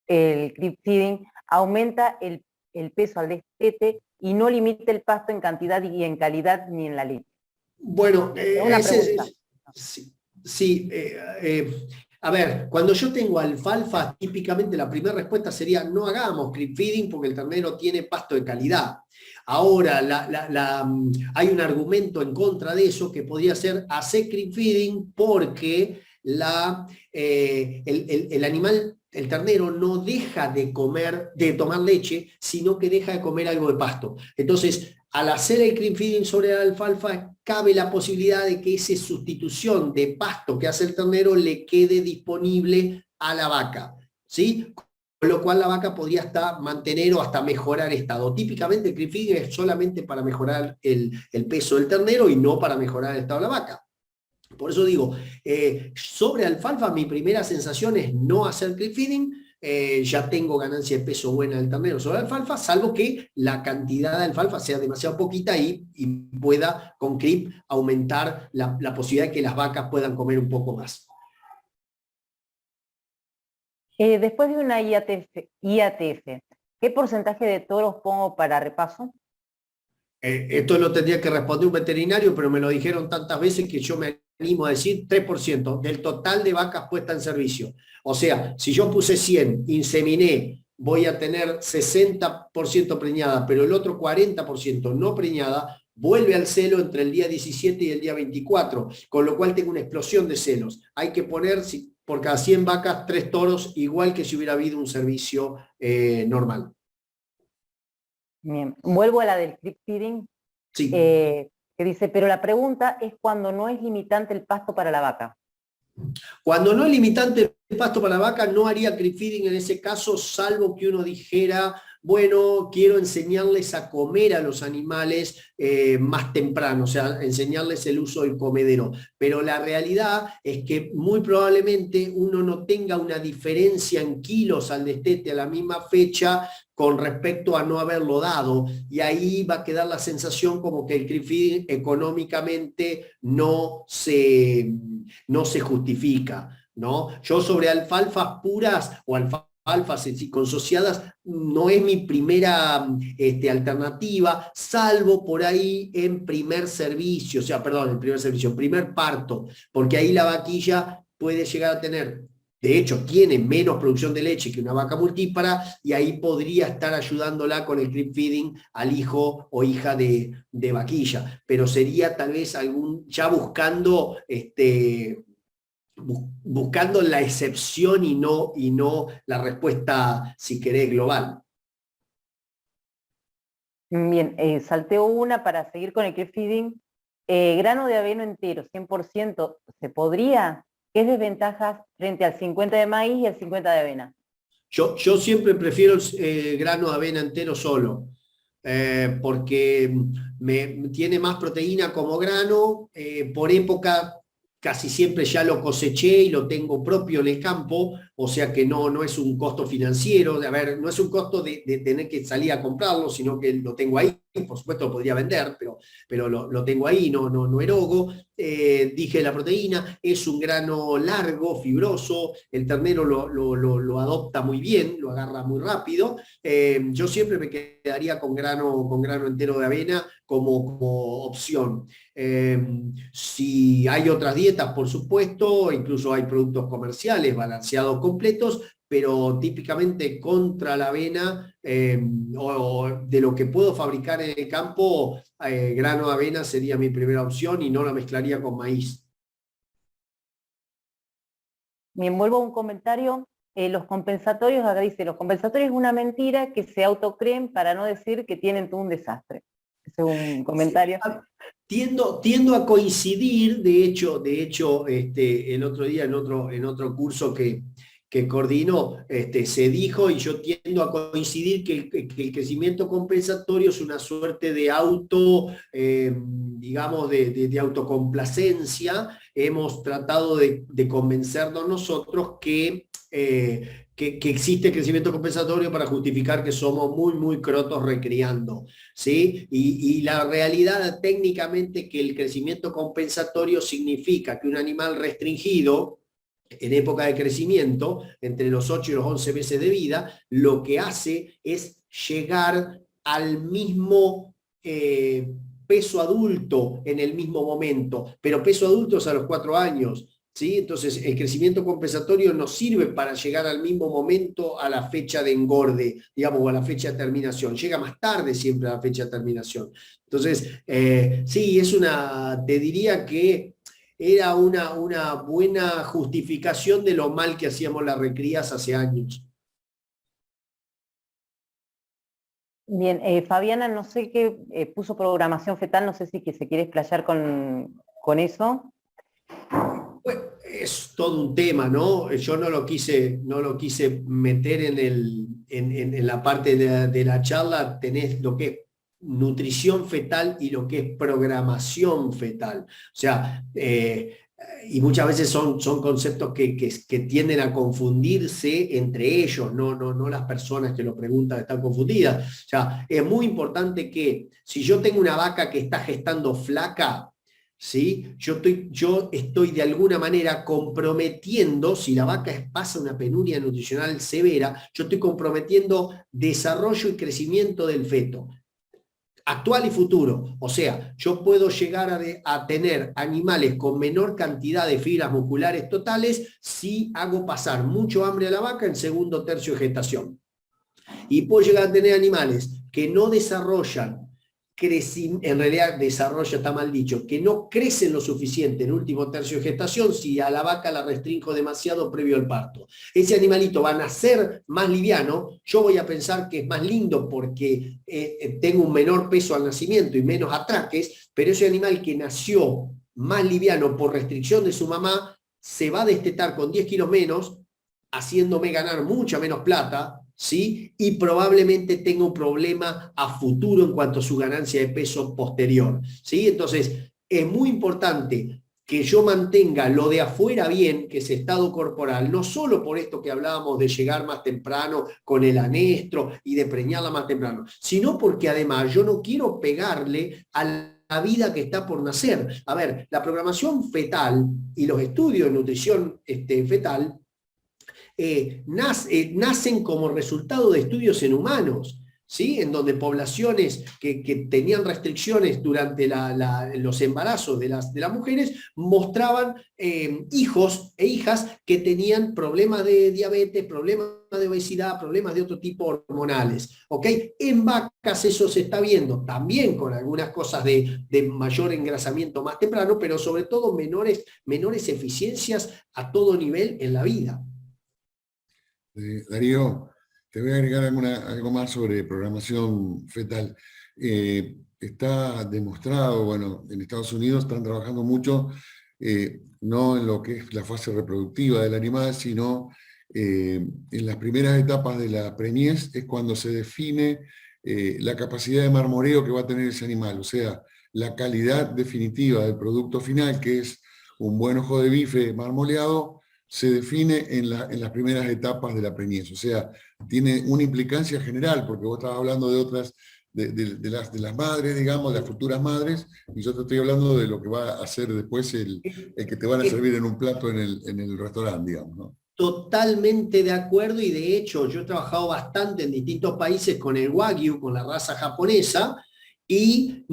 el creep feeding aumenta el peso al destete y no limita el pasto en cantidad y en calidad ni en la leche. Bueno, Una pregunta. sí. A ver, cuando yo tengo alfalfa, típicamente la primera respuesta sería no hagamos creep feeding porque el ternero tiene pasto de calidad. Ahora, hay un argumento en contra de eso que podría ser hacer creep feeding porque el animal, el ternero, no deja de tomar leche, sino que deja de comer algo de pasto. Entonces, al hacer el creep feeding sobre la alfalfa, cabe la posibilidad de que esa sustitución de pasto que hace el ternero le quede disponible a la vaca, ¿sí? Con lo cual la vaca podría hasta mantener o hasta mejorar estado. Típicamente el creep feeding es solamente para mejorar el peso del ternero y no para mejorar el estado de la vaca. Por eso digo, sobre alfalfa mi primera sensación es no hacer creep feeding. Ya tengo ganancia de peso buena del ternero sobre alfalfa, salvo que la cantidad de alfalfa sea demasiado poquita y pueda con creep aumentar la posibilidad de que las vacas puedan comer un poco más. Después de una IATF, ¿qué porcentaje de toros pongo para repaso? Esto lo tendría que responder un veterinario, pero me lo dijeron tantas veces que yo me animo a decir 3% del total de vacas puestas en servicio. O sea, si yo puse 100, inseminé, voy a tener 60% preñada, pero el otro 40% no preñada, vuelve al celo entre el día 17 y el día 24, con lo cual tengo una explosión de celos. Hay que poner por cada 100 vacas 3 toros, igual que si hubiera habido un servicio normal. Bien, vuelvo a la del creep feeding, Sí. que dice, pero la pregunta es cuando no es limitante el pasto para la vaca. Cuando no es limitante el pasto para la vaca, no haría creep feeding en ese caso, salvo que uno dijera, bueno, quiero enseñarles a comer a los animales más temprano, o sea, enseñarles el uso del comedero. Pero la realidad es que muy probablemente uno no tenga una diferencia en kilos al destete a la misma fecha con respecto a no haberlo dado, y ahí va a quedar la sensación como que el creep feeding económicamente no se justifica, ¿no? Yo sobre alfalfas puras o alfalfas consociadas no es mi primera alternativa, salvo por ahí en primer servicio, primer parto, porque ahí la vaquilla puede llegar a tener, de hecho tiene menos producción de leche que una vaca multípara, y ahí podría estar ayudándola con el creep feeding al hijo o hija de vaquilla, pero sería tal vez ya buscando buscando la excepción y no la respuesta, si querés, global. Bien, salteo una para seguir con el creep feeding. Grano de avena entero, 100%, ¿se podría? ¿Qué desventajas frente al 50 de maíz y al 50 de avena? Yo siempre prefiero el grano de avena entero solo, porque tiene más proteína como grano, por época casi siempre ya lo coseché y lo tengo propio en el campo, o sea que no es un costo financiero, a ver, no es un costo de tener que salir a comprarlo, sino que lo tengo ahí, por supuesto lo podría vender, pero lo tengo ahí, no erogo. Dije la proteína, es un grano largo, fibroso, el ternero lo adopta muy bien, lo agarra muy rápido. Yo siempre me quedaría con grano entero de avena como opción. Si hay otras dietas, por supuesto, incluso hay productos comerciales balanceados completos, pero típicamente contra la avena o de lo que puedo fabricar en el campo, grano de avena sería mi primera opción y no la mezclaría con maíz. Me envuelvo a un comentario. Los compensatorios, acá dice, los compensatorios es una mentira que se autocreen para no decir que tienen todo un desastre. Ese es un comentario. Tiendo a coincidir, de hecho el otro día en otro curso que coordinó, se dijo, y yo tiendo a coincidir que el crecimiento compensatorio es una suerte de digamos, de autocomplacencia. Hemos tratado de convencernos nosotros que existe crecimiento compensatorio para justificar que somos muy crotos recriando, ¿sí? Y la realidad técnicamente que el crecimiento compensatorio significa que un animal restringido en época de crecimiento, entre los 8 y los 11 meses de vida, lo que hace es llegar al mismo peso adulto en el mismo momento, pero peso adulto es a los 4 años. ¿Sí? Entonces, el crecimiento compensatorio nos sirve para llegar al mismo momento a la fecha de engorde, digamos, o a la fecha de terminación. Llega más tarde siempre a la fecha de terminación. Entonces, sí, te diría que era una buena justificación de lo mal que hacíamos las recrías hace años. Bien, Fabiana, no sé qué puso programación fetal, no sé si que se quiere explayar con eso. Bueno, es todo un tema, ¿no? Yo no lo quise meter en la parte de la charla. Tenés lo que es nutrición fetal y lo que es programación fetal. O sea, y muchas veces son conceptos que tienden a confundirse entre ellos, no las personas que lo preguntan están confundidas. O sea, es muy importante que si yo tengo una vaca que está gestando flaca, ¿sí? Yo estoy de alguna manera comprometiendo, si la vaca pasa una penuria nutricional severa, yo estoy comprometiendo desarrollo y crecimiento del feto, actual y futuro. O sea, yo puedo llegar a tener animales con menor cantidad de fibras musculares totales si hago pasar mucho hambre a la vaca en segundo tercio de gestación. Y puedo llegar a tener animales que no desarrollan, en realidad desarrolla, está mal dicho, que no crecen lo suficiente en último tercio de gestación si a la vaca la restringo demasiado previo al parto. Ese animalito va a nacer más liviano, yo voy a pensar que es más lindo porque tengo un menor peso al nacimiento y menos atraques, pero ese animal que nació más liviano por restricción de su mamá se va a destetar con 10 kilos menos, haciéndome ganar mucha menos plata, ¿sí? Y probablemente tenga un problema a futuro en cuanto a su ganancia de peso posterior, ¿sí? Entonces, es muy importante que yo mantenga lo de afuera bien, que es estado corporal, no solo por esto que hablábamos de llegar más temprano con el anestro y de preñarla más temprano, sino porque además yo no quiero pegarle a la vida que está por nacer. A ver, la programación fetal y los estudios de nutrición fetal nacen como resultado de estudios en humanos, ¿sí? En donde poblaciones que tenían restricciones durante los embarazos de las mujeres mostraban hijos e hijas que tenían problemas de diabetes, problemas de obesidad, problemas de otro tipo hormonales. ¿Ok? En vacas eso se está viendo, también con algunas cosas de mayor engrasamiento más temprano, pero sobre todo menores eficiencias a todo nivel en la vida. Darío, te voy a agregar algo más sobre programación fetal. está demostrado, bueno, en Estados Unidos están trabajando mucho, no en lo que es la fase reproductiva del animal, sino en las primeras etapas de la preñez es cuando se define la capacidad de marmoreo que va a tener ese animal, o sea, la calidad definitiva del producto final, que es un buen ojo de bife marmoleado, se define en las primeras etapas de la preñez. O sea, tiene una implicancia general, porque vos estabas hablando de otras, de las madres, digamos, de las futuras madres, y yo te estoy hablando de lo que va a hacer después el que te van a servir en un plato en el restaurante, digamos, ¿no? Totalmente de acuerdo, y de hecho yo he trabajado bastante en distintos países con el Wagyu, con la raza japonesa, y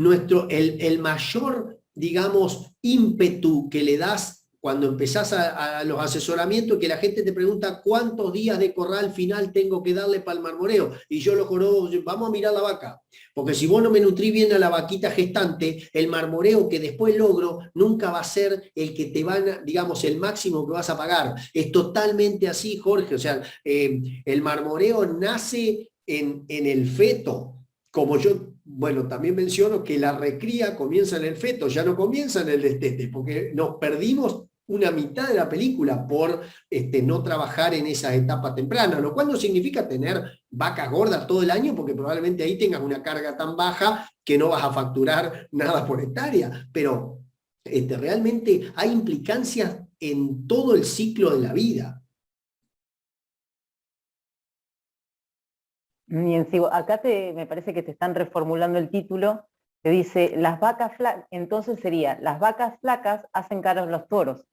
el mayor, digamos, ímpetu que le das cuando empezás a los asesoramientos, que la gente te pregunta cuántos días de corral final tengo que darle para el marmoreo, y yo lo juro, vamos a mirar la vaca, porque si vos no me nutrís bien a la vaquita gestante, el marmoreo que después logro nunca va a ser el que te van, digamos, el máximo que vas a pagar. Es totalmente así, Jorge, o sea, el marmoreo nace en el feto, como yo, bueno, también menciono que la recría comienza en el feto, ya no comienza en el destete, porque nos perdimos una mitad de la película por no trabajar en esa etapa temprana, lo cual no significa tener vacas gordas todo el año, porque probablemente ahí tengas una carga tan baja que no vas a facturar nada por hectárea, pero realmente hay implicancias en todo el ciclo de la vida. Bien, sigo. Acá me parece que te están reformulando el título, que dice, las vacas flacas, entonces sería, las vacas flacas hacen caros los toros.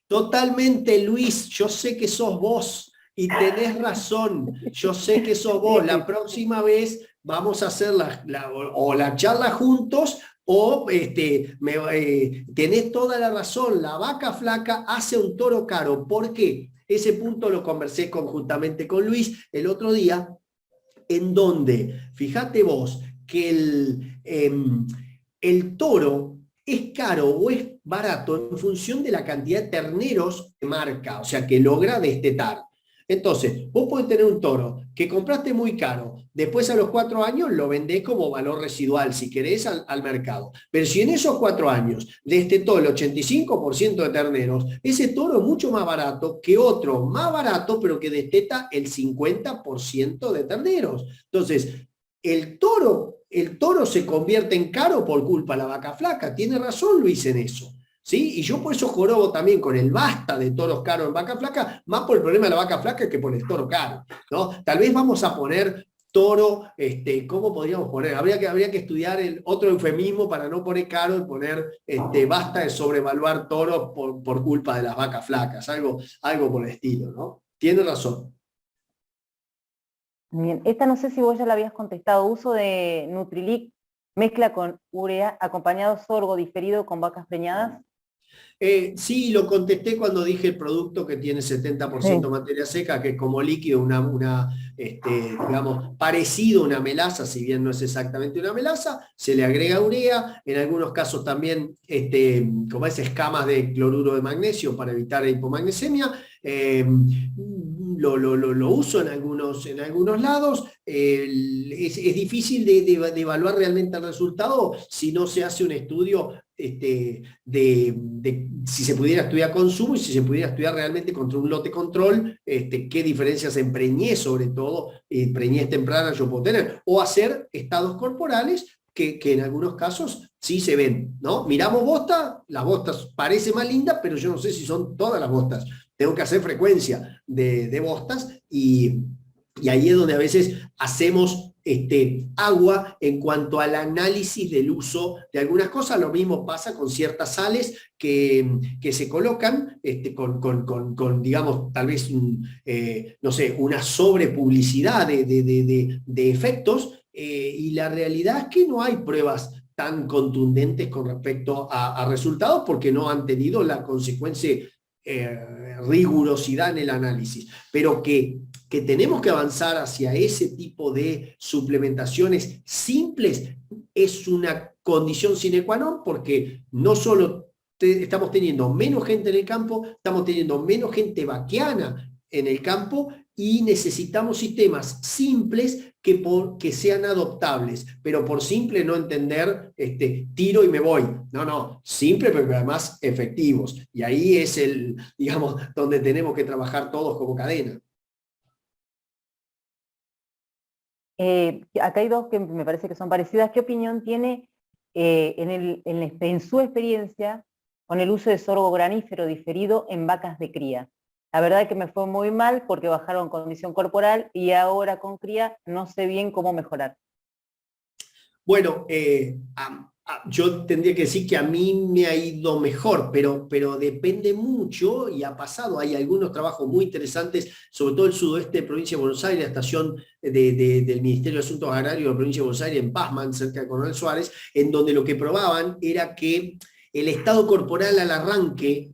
Totalmente, Luis, yo sé que sos vos y tenés razón, yo sé que sos vos. La próxima vez vamos a hacer la charla juntos, o tenés toda la razón, la vaca flaca hace un toro caro. ¿Por qué? Ese punto lo conversé conjuntamente con Luis el otro día, en donde, fíjate vos, que el toro es caro o es barato en función de la cantidad de terneros que marca, o sea, que logra destetar. Entonces, vos podés tener un toro que compraste muy caro, después a los 4 años lo vendés como valor residual, si querés, al mercado. Pero si en esos 4 años destetó el 85% de terneros, ese toro es mucho más barato que otro más barato, pero que desteta el 50% de terneros. Entonces, el toro se convierte en caro por culpa de la vaca flaca. Tiene razón Luis en eso. ¿Sí? Y yo por eso jorobo también con el basta de toros caros en vaca flaca, más por el problema de la vaca flaca que por el toro caro, ¿no? Tal vez vamos a poner toro, ¿cómo podríamos poner? Habría que estudiar el otro eufemismo para no poner caro y poner basta de sobrevaluar toros por culpa de las vacas flacas, algo por el estilo, ¿no? Tiene razón. Bien, esta no sé si vos ya la habías contestado, uso de Nutrilite, mezcla con urea, acompañado sorgo diferido con vacas preñadas. Sí, lo contesté cuando dije el producto que tiene 70% materia seca, que es como líquido, digamos, parecido a una melaza, si bien no es exactamente una melaza, se le agrega urea, en algunos casos también, como es, escamas de cloruro de magnesio para evitar hipomagnesemia. Lo uso en algunos lados. Es difícil de evaluar realmente el resultado si no se hace un estudio de si se pudiera estudiar consumo y si se pudiera estudiar realmente contra un lote control, qué diferencias en preñez, sobre todo, preñez temprana yo puedo tener, o hacer estados corporales que en algunos casos sí se ven, ¿no? Miramos bosta, las bostas parecen más lindas, pero yo no sé si son todas las bostas. Tengo que hacer frecuencia de bostas y ahí es donde a veces hacemos agua en cuanto al análisis del uso de algunas cosas. Lo mismo pasa con ciertas sales que se colocan con digamos, tal vez, no sé, una sobrepublicidad de efectos, y la realidad es que no hay pruebas tan contundentes con respecto a resultados porque no han tenido la consecuencia rigurosidad en el análisis, pero que tenemos que avanzar hacia ese tipo de suplementaciones simples es una condición sine qua non, porque no solo estamos teniendo menos gente en el campo, estamos teniendo menos gente vaquiana en el campo y necesitamos sistemas simples que sean adoptables, pero por simple no entender, tiro y me voy. No, no, simple, pero además efectivos. Y ahí es digamos, donde tenemos que trabajar todos como cadena. Acá hay dos que me parece que son parecidas. ¿Qué opinión tiene en su experiencia con el uso de sorgo granífero diferido en vacas de cría? La verdad es que me fue muy mal porque bajaron condición corporal y ahora con cría no sé bien cómo mejorar. Bueno, yo tendría que decir que a mí me ha ido mejor, pero depende mucho y ha pasado. Hay algunos trabajos muy interesantes, sobre todo el sudoeste de provincia de Buenos Aires, la estación del Ministerio de Asuntos Agrarios de la provincia de Buenos Aires, en Pazman, cerca de Coronel Suárez, en donde lo que probaban era que el estado corporal al arranque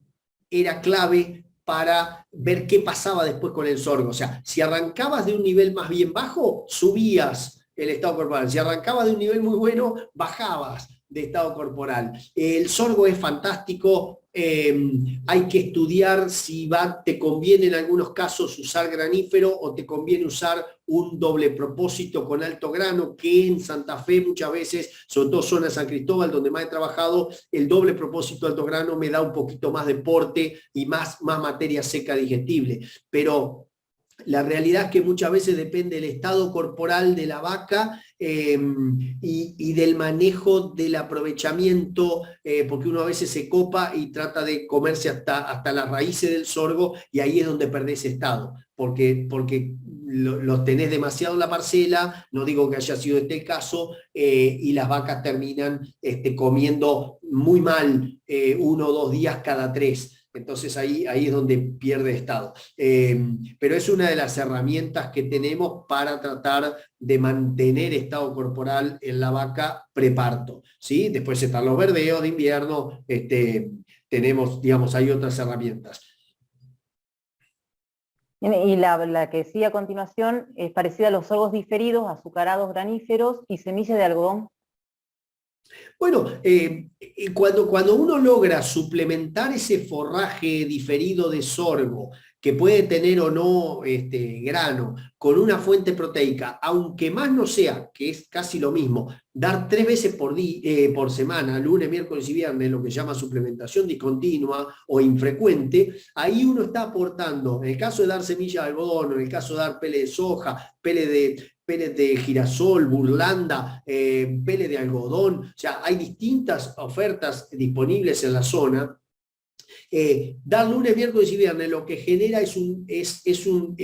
era clave para ver qué pasaba después con el sorgo. O sea, si arrancabas de un nivel más bien bajo, subías el estado corporal. Si arrancabas de un nivel muy bueno, bajabas de estado corporal. El sorgo es fantástico, hay que estudiar si te conviene en algunos casos usar granífero o te conviene usar un doble propósito con alto grano, que en Santa Fe muchas veces, sobre todo zona de San Cristóbal, donde más he trabajado, el doble propósito alto grano me da un poquito más de porte y más materia seca digestible. Pero la realidad es que muchas veces depende del estado corporal de la vaca y del manejo del aprovechamiento, porque uno a veces se copa y trata de comerse hasta las raíces del sorgo y ahí es donde perdés estado, porque los tenés demasiado en la parcela, no digo que haya sido este el caso, y las vacas terminan comiendo muy mal 1 o 2 días cada 3. Entonces ahí es donde pierde estado. Pero es una de las herramientas que tenemos para tratar de mantener estado corporal en la vaca preparto, ¿sí? Después están los verdeos de invierno, tenemos, digamos, hay otras herramientas. Y la que sigue a continuación es parecida a los sorgos diferidos, azucarados graníferos y semillas de algodón. Bueno, cuando uno logra suplementar ese forraje diferido de sorgo, que puede tener o no grano, con una fuente proteica, aunque más no sea, que es casi lo mismo, dar 3 veces por semana, lunes, miércoles y viernes, lo que se llama suplementación discontinua o infrecuente, ahí uno está aportando, en el caso de dar semilla de algodón, en el caso de dar pele de soja, pele de girasol, burlanda, pele de algodón, o sea, hay distintas ofertas disponibles en la zona. Dar lunes, miércoles y viernes lo que genera es un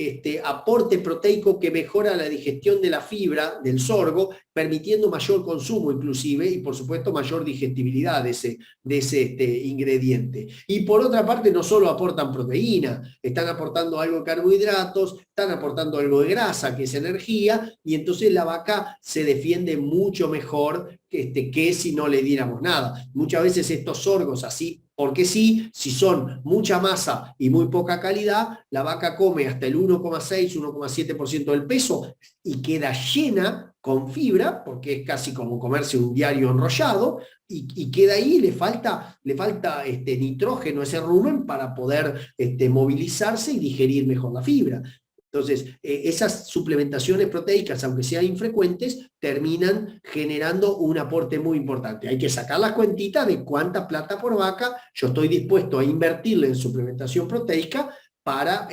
aporte proteico que mejora la digestión de la fibra del sorgo, permitiendo mayor consumo inclusive y por supuesto mayor digestibilidad de ese ingrediente. Y por otra parte no solo aportan proteína, están aportando algo de carbohidratos, están aportando algo de grasa que es energía y entonces la vaca se defiende mucho mejor que si no le diéramos nada. Muchas veces estos sorgos así, porque sí, si son mucha masa y muy poca calidad, la vaca come hasta el 1,6, 1,7% del peso y queda llena con fibra, porque es casi como comerse un diario enrollado, y queda ahí, le falta nitrógeno, ese rumen, para poder movilizarse y digerir mejor la fibra. Entonces, esas suplementaciones proteicas, aunque sean infrecuentes, terminan generando un aporte muy importante. Hay que sacar las cuentitas de cuánta plata por vaca yo estoy dispuesto a invertirle en suplementación proteica para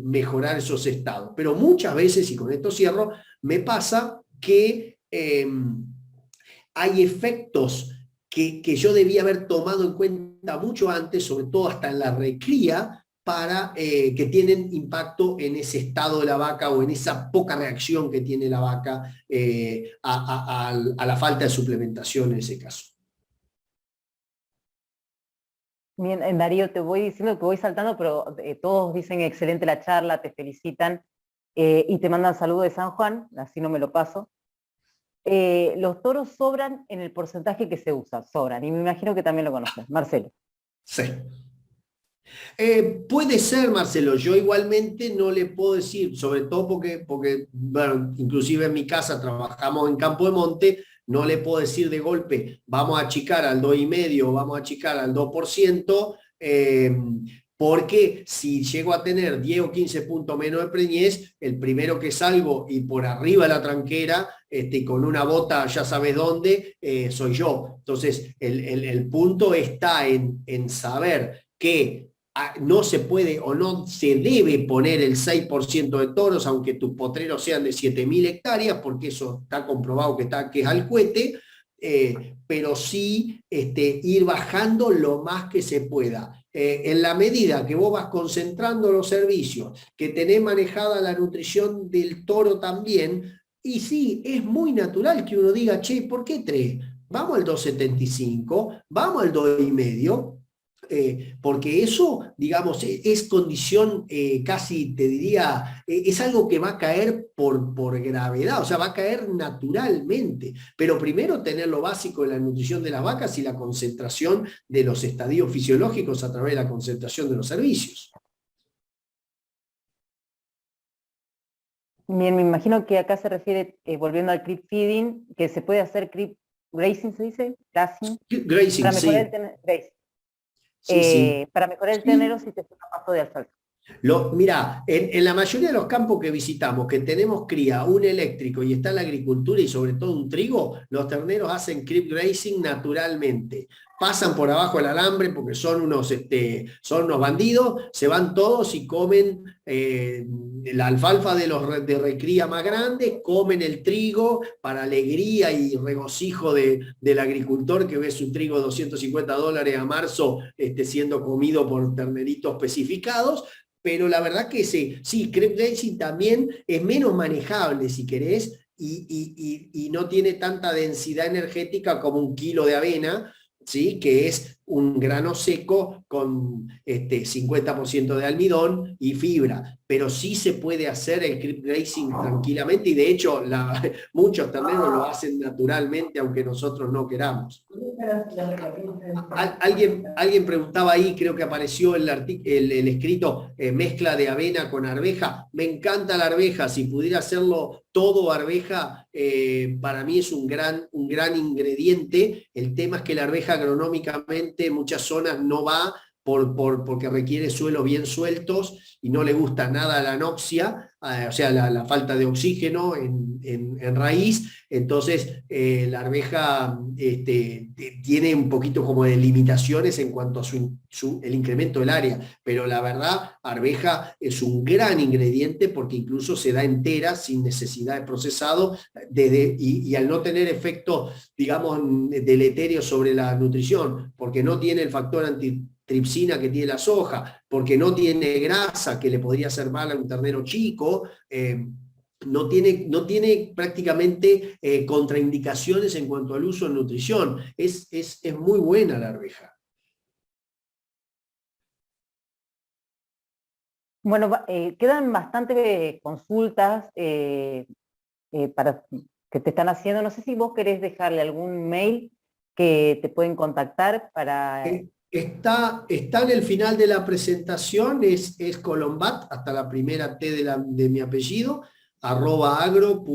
mejorar esos estados. Pero muchas veces, y con esto cierro, me pasa que hay efectos que yo debía haber tomado en cuenta mucho antes, sobre todo hasta en la recría, que tienen impacto en ese estado de la vaca o en esa poca reacción que tiene la vaca a la falta de suplementación en ese caso. Bien, Darío, te voy diciendo que voy saltando, pero todos dicen excelente la charla, te felicitan y te mandan saludos de San Juan, así no me lo paso. Los toros sobran en el porcentaje que se usa, sobran, y me imagino que también lo conoces. Marcelo. Sí. Puede ser, Marcelo, yo igualmente no le puedo decir, sobre todo porque bueno, inclusive en mi casa trabajamos en campo de monte, no le puedo decir de golpe, vamos a achicar al 2,5, vamos a achicar al 2%, porque si llego a tener 10 o 15 puntos menos de preñez, el primero que salgo y por arriba de la tranquera, con una bota ya sabes dónde, soy yo. Entonces, el punto está en saber que no se puede o no se debe poner el 6% de toros, aunque tus potreros sean de 7.000 hectáreas, porque eso está comprobado que es al cohete, pero sí ir bajando lo más que se pueda. En la medida que vos vas concentrando los servicios, que tenés manejada la nutrición del toro también, y sí, es muy natural que uno diga, che, ¿por qué 3? Vamos al 2,75, vamos al 2,5, porque eso, digamos, es condición casi, te diría, es algo que va a caer por gravedad, o sea, va a caer naturalmente. Pero primero tener lo básico de la nutrición de las vacas y la concentración de los estadios fisiológicos a través de la concentración de los servicios. Bien, me imagino que acá se refiere, volviendo al creep feeding, que se puede hacer creep grazing, ¿se dice? Grazing. Grazing, Para mejorar sí. grazing. Sí, sí. Para mejorar el Sí. ternero si te hace un paso de alfalfa. Mirá, en la mayoría de los campos que visitamos, que tenemos cría, un eléctrico y está la agricultura y sobre todo un trigo, los terneros hacen creep grazing naturalmente. Pasan por abajo del alambre porque son unos bandidos, se van todos y comen la alfalfa de recría más grande, comen el trigo para alegría y regocijo del agricultor que ve su trigo $250 a marzo siendo comido por terneritos especificados. Pero la verdad que sí, crepe grazing también es menos manejable, si querés, y no tiene tanta densidad energética como 1 kilo de avena, ¿sí? Que es un grano seco con 50% de almidón y fibra. Pero sí se puede hacer el crepe grazing tranquilamente, y de hecho muchos terneros lo hacen naturalmente, aunque nosotros no queramos. Alguien preguntaba ahí, creo que apareció el escrito, mezcla de avena con arveja. Me encanta la arveja, si pudiera hacerlo todo arveja, para mí es un gran ingrediente. El tema es que la arveja agronómicamente en muchas zonas no va porque requiere suelos bien sueltos y no le gusta nada la anoxia, o sea, la falta de oxígeno en raíz. Entonces, la arveja tiene un poquito como de limitaciones en cuanto a el incremento del área, pero la verdad, arveja es un gran ingrediente porque incluso se da entera sin necesidad de procesado, y al no tener efecto, digamos, deleterio sobre la nutrición, porque no tiene el factor antitripsina que tiene la soja, porque no tiene grasa que le podría hacer mal a un ternero chico, no tiene prácticamente contraindicaciones en cuanto al uso en nutrición. Es muy buena la arveja. Bueno, quedan bastantes consultas para que te están haciendo. No sé si vos querés dejarle algún mail que te pueden contactar para... Está en el final de la presentación, es Colombat, hasta la primera T de mi apellido, @agro.uva.ar,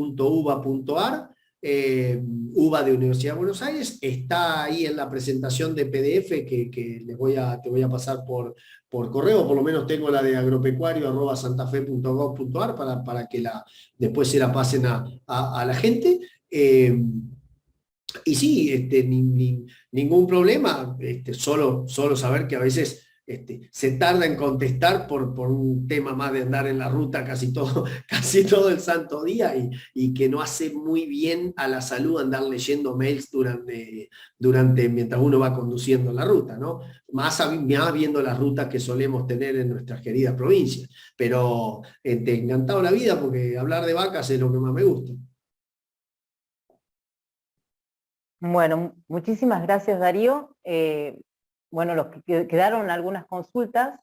UVA de Universidad de Buenos Aires. Está ahí en la presentación de PDF que te voy a pasar por correo. Por lo menos tengo la de agropecuario @santafe.gov.ar para que después se la pasen a la gente. Y sí, ningún problema, solo saber que a veces se tarda en contestar por un tema más de andar en la ruta casi todo el santo día, y que no hace muy bien a la salud andar leyendo mails mientras uno va conduciendo la ruta, ¿no? Más viendo las rutas que solemos tener en nuestras queridas provincias. Pero encantado la vida, porque hablar de vacas es lo que más me gusta. Bueno, muchísimas gracias, Darío. Bueno, los que quedaron algunas consultas,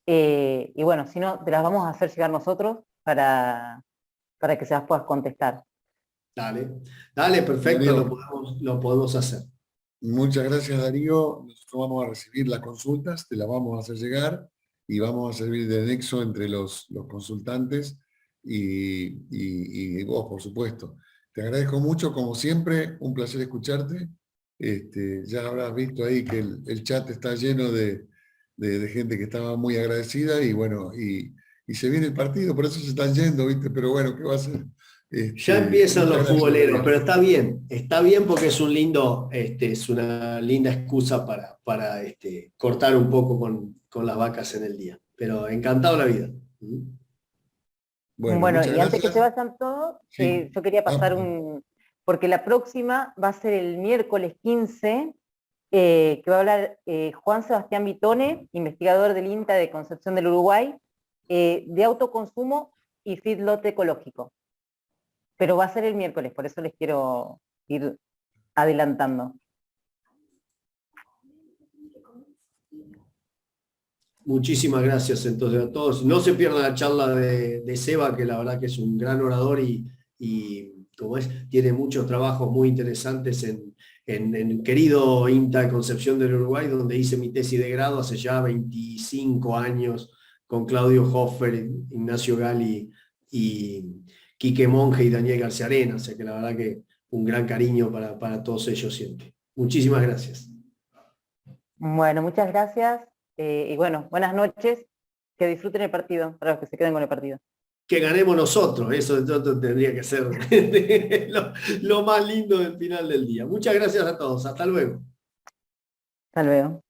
y bueno, si no, te las vamos a hacer llegar nosotros para que se las puedas contestar. Dale, perfecto, lo podemos hacer. Muchas gracias, Darío. Nosotros vamos a recibir las consultas, te las vamos a hacer llegar y vamos a servir de nexo entre los consultantes y vos, por supuesto. Te agradezco mucho, como siempre, un placer escucharte. Ya habrás visto ahí que el chat está lleno de de gente que estaba muy agradecida y bueno, y se viene el partido, por eso se están yendo, ¿viste? Pero bueno, ¿qué va a ser? Ya empiezan Muchas los gracias, futboleros, Darío. pero está bien porque es es una linda excusa para cortar un poco con las vacas en el día. Pero encantado la vida. Bueno, Bueno, muchas y antes que se gracias. vayan todos, Sí. yo quería Ah, pasar porque la próxima va a ser el miércoles 15, que va a hablar Juan Sebastián Vitone, investigador del INTA de Concepción del Uruguay, de autoconsumo y feedlot ecológico. Pero va a ser el miércoles, por eso les quiero ir adelantando. Muchísimas gracias entonces a todos. No se pierdan la charla de Seba, que la verdad que es un gran orador y como tiene muchos trabajos muy interesantes en el querido INTA de Concepción del Uruguay, donde hice mi tesis de grado hace ya 25 años con Claudio Hoffer, Ignacio Gali y Quique Monge y Daniel García Arena. O sea que la verdad que un gran cariño para todos ellos siempre. Muchísimas gracias. Bueno, muchas gracias. Y bueno, buenas noches. Que disfruten el partido, para los que se queden con el partido. Que ganemos nosotros, eso tendría que ser lo más lindo del final del día. Muchas gracias a todos, hasta luego. Hasta luego.